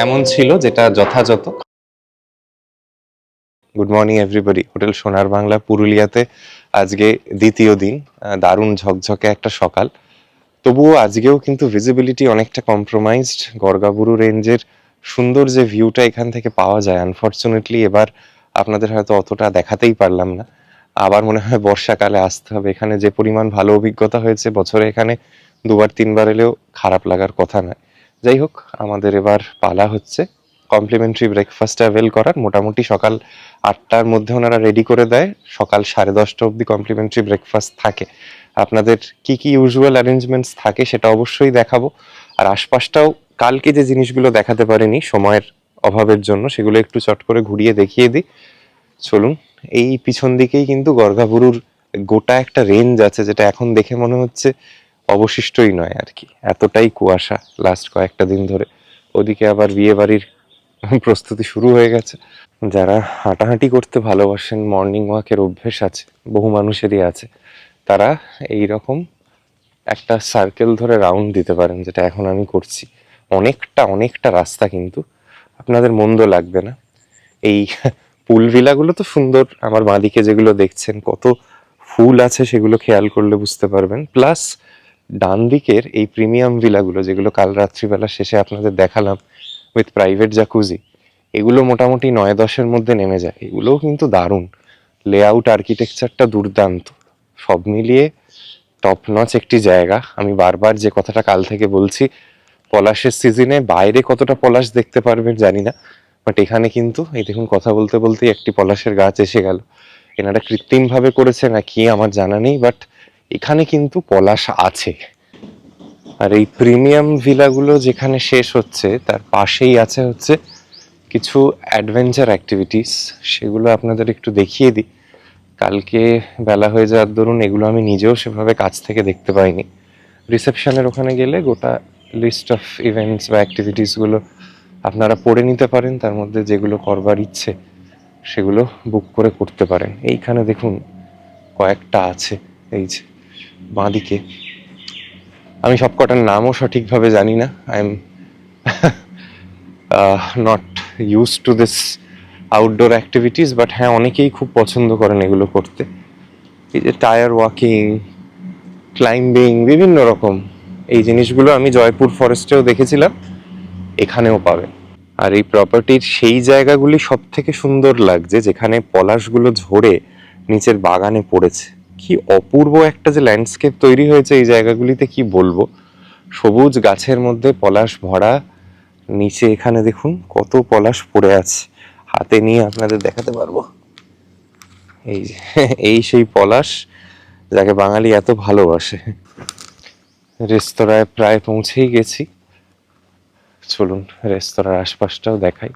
এমন ছিল যেটা যথাযথ। Good morning everybody. হোটেল সোনার বাংলা পুরুলিয়াতে আজকে দ্বিতীয় দিন, দারুণ ঝকঝকে একটা সকাল। তবুও আজকেও কিন্তু ভিজিবিলিটি অনেকটা কম্প্রোমাইজড। গর্গাবুরু রেঞ্জের সুন্দর যে ভিউটা এখান থেকে পাওয়া যায়, আনফর্চুনেটলি এবার আপনাদের হয়তো অতটা দেখাতেই পারলাম না। আবার মনে হয় বর্ষাকালে আসতে হবে। এখানে যে পরিমাণ ভালো অভিজ্ঞতা হয়েছে, বছরে এখানে 2-3 বার এলেও খারাপ লাগার কথা নয়। যাই হোক, আমাদের এবার পালা হচ্ছে কমপ্লিমেন্টারি ব্রেকফাস্ট অ্যাভেল করার। মোটামুটি সকাল 8টার মধ্যে ওনারা রেডি করে দেয়, সকাল 10:30 অবধি কমপ্লিমেন্টারি ব্রেকফাস্ট থাকে। আপনাদের কি কি ইউজুয়াল অ্যারেঞ্জমেন্টস থাকে সেটা অবশ্যই দেখাবো। আর আশপাশটাও কালকে যে জিনিসগুলো দেখাতে পারিনি সময়ের অভাবের জন্য, সেগুলো একটু চট করে ঘুরিয়ে দেখিয়ে দিই। চলুন। এই পিছন দিকেই কিন্তু গর্গাবুরুর গোটা একটা রেঞ্জ আছে, যেটা এখন দেখে মনে হচ্ছে অবশিষ্টই নয় আর কি, এতটাই কুয়াশা লাস্ট কয়েকটা দিন ধরে। ওদিকে আবার বিয়ে বাড়ির প্রস্তুতি শুরু হয়ে গেছে। যারা হাঁটাহাঁটি করতে ভালোবাসেন, মর্নিং ওয়াকের অভ্যেস আছে, বহু মানুষেরই আছে, তারা এই রকম একটা সার্কেল ধরে রাউন্ড দিতে পারেন, যেটা এখন আমি করছি। অনেকটা রাস্তা, কিন্তু আপনাদের মন্দ লাগবে না। এই পুল ভিলাগুলো তো সুন্দর, আমার বাঁদিকে যেগুলো দেখছেন কত ফুল আছে সেগুলো খেয়াল করলে বুঝতে পারবেন। প্লাস ডান দিকের এই প্রিমিয়াম ভিলাগুলো, যেগুলো কাল রাত্রিবেলা শেষে আপনাদের দেখালাম উইথ প্রাইভেট জাকুজি, এগুলো মোটামুটি 9-10-এর মধ্যে নেমে যায়। এগুলোও কিন্তু দারুণ, লেআউট আর্কিটেকচারটা দুর্দান্ত, সব মিলিয়ে টপ নচ একটি জায়গা। আমি বারবার যে কথাটা কাল থেকে বলছি, পলাশের সিজনে বাইরে কতটা পলাশ দেখতে পারবেন জানি না, বাট এখানে কিন্তু এই দেখুন, কথা বলতে বলতেই একটি পলাশের গাছ এসে গেল। এনারা কৃত্রিম ভাবে করেছে না কি আমার জানা নেই, বাট এখানে কিন্তু পলাশ আছে। আর এই প্রিমিয়াম ভিলাগুলো যেখানে শেষ হচ্ছে, তার পাশেই আছে হচ্ছে কিছু অ্যাডভেঞ্চার অ্যাক্টিভিটিস, সেগুলো আপনাদের একটু দেখিয়ে দিই। কালকে বেলা হয়ে যাওয়ার দরুন এগুলো আমি নিজেও সেভাবে কাছ থেকে দেখতে পাইনি। রিসেপশনের ওখানে গেলে গোটা লিস্ট অফ ইভেন্টস বা অ্যাক্টিভিটিসগুলো আপনারা পড়ে নিতে পারেন, তার মধ্যে যেগুলো করবার ইচ্ছে সেগুলো বুক করে করতে পারেন। এইখানে দেখুন কয়েকটা আছে, এই যে বাঁদিকে। আমি সবকটার নামও সঠিকভাবে জানি না, I am not use to this outdoor activities, but হ্যাঁ, অনেকেই খুব পছন্দ করেন এগুলো করতে। এই যে টায়ার ওয়াকিং, ক্লাইম্বিং, বিভিন্ন রকম এই জিনিসগুলো আমি জয়পুর ফরেস্টেও দেখেছিলাম, এখানেও পাবে। আর এই প্রপার্টির সেই জায়গাগুলি সব থেকে সুন্দর লাগছে, যেখানে পলাশগুলো ঝরে নিচের বাগানে পড়েছে। কি অপূর্ব একটা যে ল্যান্ডস্কেপ তৈরি হয়েছে এই জায়গাগুলিতে, কি বলবো। সবুজ গাছের মধ্যে পলাশ ভরা, নিচে এখানে দেখুন কত পলাশ পড়ে আছে, হাতে নিয়ে আপনাদের দেখাতে পারবো। এই যে এই সেই পলাশ যাকে বাঙালি এত ভালোবাসে। রেস্তোরাঁয় প্রায় পৌঁছেই গেছি, চলুন রেস্তোরাঁর আশপাশটাও দেখাই।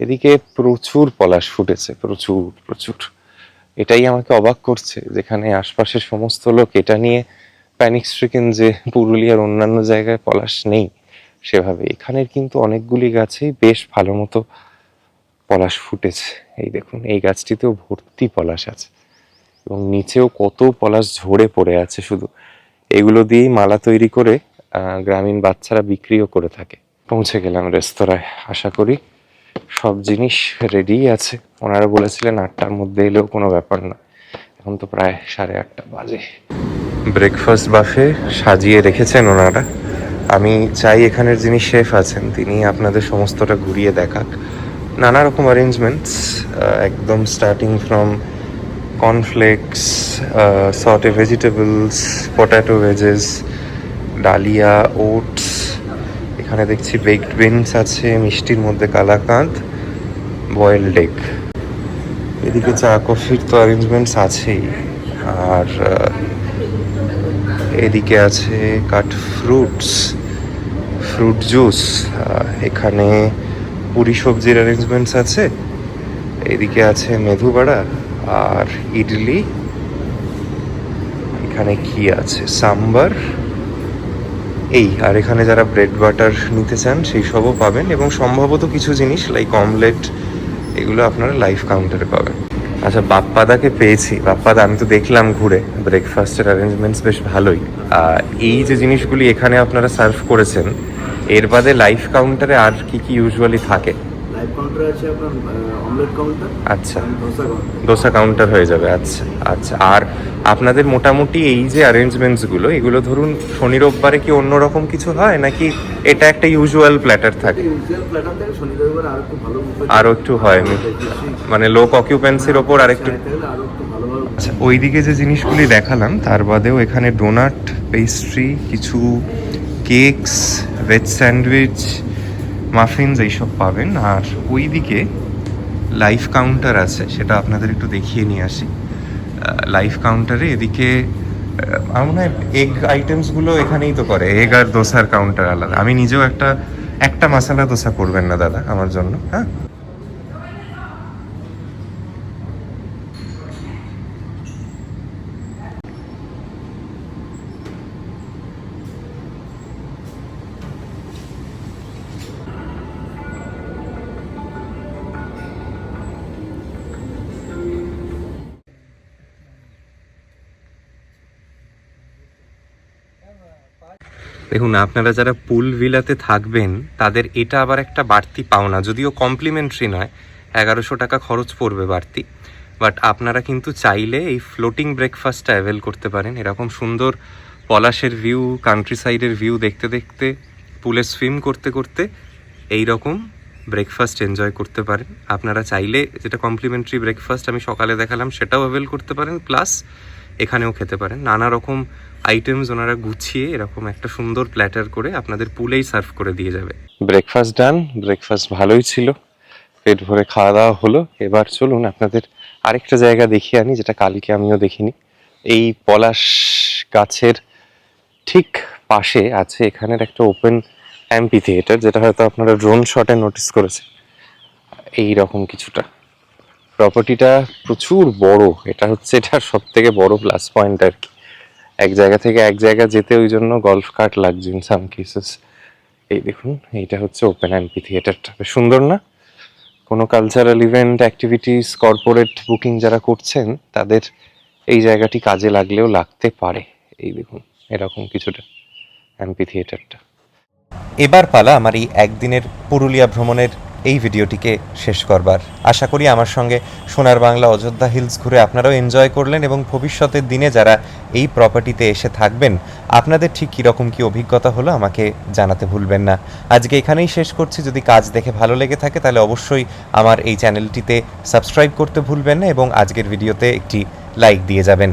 এদিকে প্রচুর পলাশ ফুটেছে, প্রচুর প্রচুর। এটাই আমাকে অবাক করছে, যেখানে আশপাশের সমস্ত লোক এটা নিয়ে প্যানিক স্ট্রিকেন যে পুরুলিয়ার অন্যান্য জায়গায় পলাশ নেই সেভাবে, এখানের কিন্তু অনেকগুলি গাছেই বেশ ভালো মতো পলাশ ফুটেছে। এই দেখুন, এই গাছটিতেও ভর্তি পলাশ আছে, এবং নিচেও কত পলাশ ঝরে পড়ে আছে। শুধু এগুলো দিয়েই মালা তৈরি করে গ্রামীণ বাচ্চারা বিক্রিও করে থাকে। পৌঁছে গেলাম রেস্তোরাঁয়, আশা করি সব জিনিস রেডি আছে। ওনারা বলেছিলেন 8টার মধ্যে এলেও কোনো ব্যাপার না, এখন তো প্রায় 8:30 বাজে। ব্রেকফাস্ট বাফে সাজিয়ে রেখেছেন ওনারা। আমি চাই এখানের যিনি শেফ আছেন তিনি আপনাদের সমস্তটা ঘুরিয়ে দেখাক। নানা রকম অ্যারেঞ্জমেন্টস, একদম starting from cornflakes, saute vegetables, potato wedges, dahlia, oats, এখানে দেখছি বেকড বিনস আছে, মিষ্টির মধ্যে কালাকাঁদ, বয়েলড এগ। এদিকে চা কফির তো অ্যারেঞ্জমেন্টস আছেই, আর এদিকে আছে কাট ফ্রুটস, ফ্রুট জুস, এখানে পুরি সবজির অ্যারেঞ্জমেন্টস আছে, এদিকে আছে মেধু বড়া আর ইডলি, এখানে কি আছে, সাম্বার, এই আর এখানে যারা ব্রেড বাটার নিতে চান সেই সবও পাবেন, এবং সম্ভবত কিছু জিনিস লাইক অমলেট এগুলো আপনারা লাইভ কাউন্টারে পাবেন। আচ্ছা, বাপ্পাদাকে পেয়েছি। বাপ্পাদা, আমি তো দেখলাম ঘুরে ব্রেকফাস্টের অ্যারেঞ্জমেন্টস বেশ ভালোই। এই যে জিনিসগুলি এখানে আপনারা সার্ভ করেছেন, এর বাদে লাইভ কাউন্টারে আর কি কি ইউজুয়ালি থাকে? লাইভ কাউন্টার আছে আপনার, অমলেট কাউন্টার, আচ্ছা, ধোসা কাউন্টার। দোসা কাউন্টার হয়ে যাবে। আচ্ছা আচ্ছা, আর আপনাদের মোটামুটি এই যে অ্যারেঞ্জমেন্টসগুলো, এগুলো ধরুন শনি রোববারে কি অন্যরকম কিছু হয়, নাকি এটা একটা ইউজুয়াল প্ল্যাটার থাকে? ইউজুয়াল প্ল্যাটার থেকে শনি রবিবার আরো একটু ভালো আরো একটু হয়, মানে লোক অকুপেন্সির ওপর আরেকটু। আরো একটু ভালো ভালো। আচ্ছা, ওইদিকে যে জিনিসগুলি দেখালাম তার বাদেও এখানে ডোনাট, পেস্ট্রি, কিছু কেকস, ভেজ স্যান্ডউইচ, মাফিনস এইসব পাবেন। আর ওইদিকে লাইভ কাউন্টার আছে, সেটা আপনাদের একটু দেখিয়ে নিয়ে আসি। লাইভ কাউন্টারে এদিকে আমার মনে হয় এগ আইটেমসগুলো এখানেই তো করে, এগ আর দোসার কাউন্টার আলাদা। আমি নিজেও একটা মশলা দোসা করবেন না দাদা আমার জন্য, হ্যাঁ? দেখুন, আপনারা যারা পুল ভিলাতে থাকবেন তাদের এটা আবার একটা বাড়তি পাওনা, যদিও কমপ্লিমেন্টারি নয়, 1100 টাকা খরচ পড়বে বাড়তি। বাট আপনারা কিন্তু চাইলে এই ফ্লোটিং ব্রেকফাস্টটা অ্যাভেল করতে পারেন। এরকম সুন্দর পলাশের ভিউ, কান্ট্রি সাইডের ভিউ দেখতে দেখতে, পুলে সুইম করতে করতে এই রকম ব্রেকফাস্ট এনজয় করতে পারেন। আপনারা চাইলে যেটা কমপ্লিমেন্টারি ব্রেকফাস্ট আমি সকালে দেখালাম সেটাও অ্যাভেল করতে পারেন, প্লাস এখানেও খেতে পারেন। নানা রকম আইটেমস ওনারা গুছিয়ে এরকম একটা সুন্দর প্ল্যাটার করে আপনাদের পুলেই সার্ভ করে দিয়ে যাবে। ব্রেকফাস্ট ডান, ব্রেকফাস্ট ভালোই ছিল, পেট ভরে খাওয়া দাওয়া হলো। এবার চলুন আপনাদের আরেকটা জায়গা দেখিয়ে আনি, যেটা কালকে আমিও দেখিনি। এই পলাশ গাছের ঠিক পাশে আছে এখানের একটা ওপেন অ্যাম্পি থিয়েটার, যেটা হয়তো আপনারা ড্রোন শটে নোটিস করেছে। এই রকম কিছুটা প্রপার্টিটা প্রচুর বড়, এটা হচ্ছে এটার সব থেকে বড় প্লাস পয়েন্ট আর কি। এক জায়গা থেকে এক জায়গা যেতে ওই জন্য গলফ কার্ট লাগছে ইন সাম কেসেস। এই দেখুন, এইটা হচ্ছে ওপেন অ্যাম্পি থিয়েটারটা, বেশ সুন্দর না? কোনো cultural event, activities, corporate booking যারা করছেন তাদের এই জায়গাটি কাজে লাগলেও লাগতে পারে। এই দেখুন, এরকম কিছুটা অ্যাম্পি থিয়েটারটা। এবার পালা আমার এই একদিনের পুরুলিয়া ভ্রমণের এই ভিডিওটিকে শেষ করবার। আশা করি আমার সঙ্গে সোনার বাংলা অযোধ্যা হিলস ঘুরে আপনারাও এনজয় করলেন, এবং ভবিষ্যতের দিনে যারা এই প্রপার্টিতে এসে থাকবেন আপনাদের ঠিক কীরকম কী অভিজ্ঞতা হলো আমাকে জানাতে ভুলবেন না। আজকে এখানেই শেষ করছি। যদি কাজ দেখে ভালো লেগে থাকে তাহলে অবশ্যই আমার এই চ্যানেলটিতে সাবস্ক্রাইব করতে ভুলবেন না, এবং আজকের ভিডিওতে একটি লাইক দিয়ে যাবেন।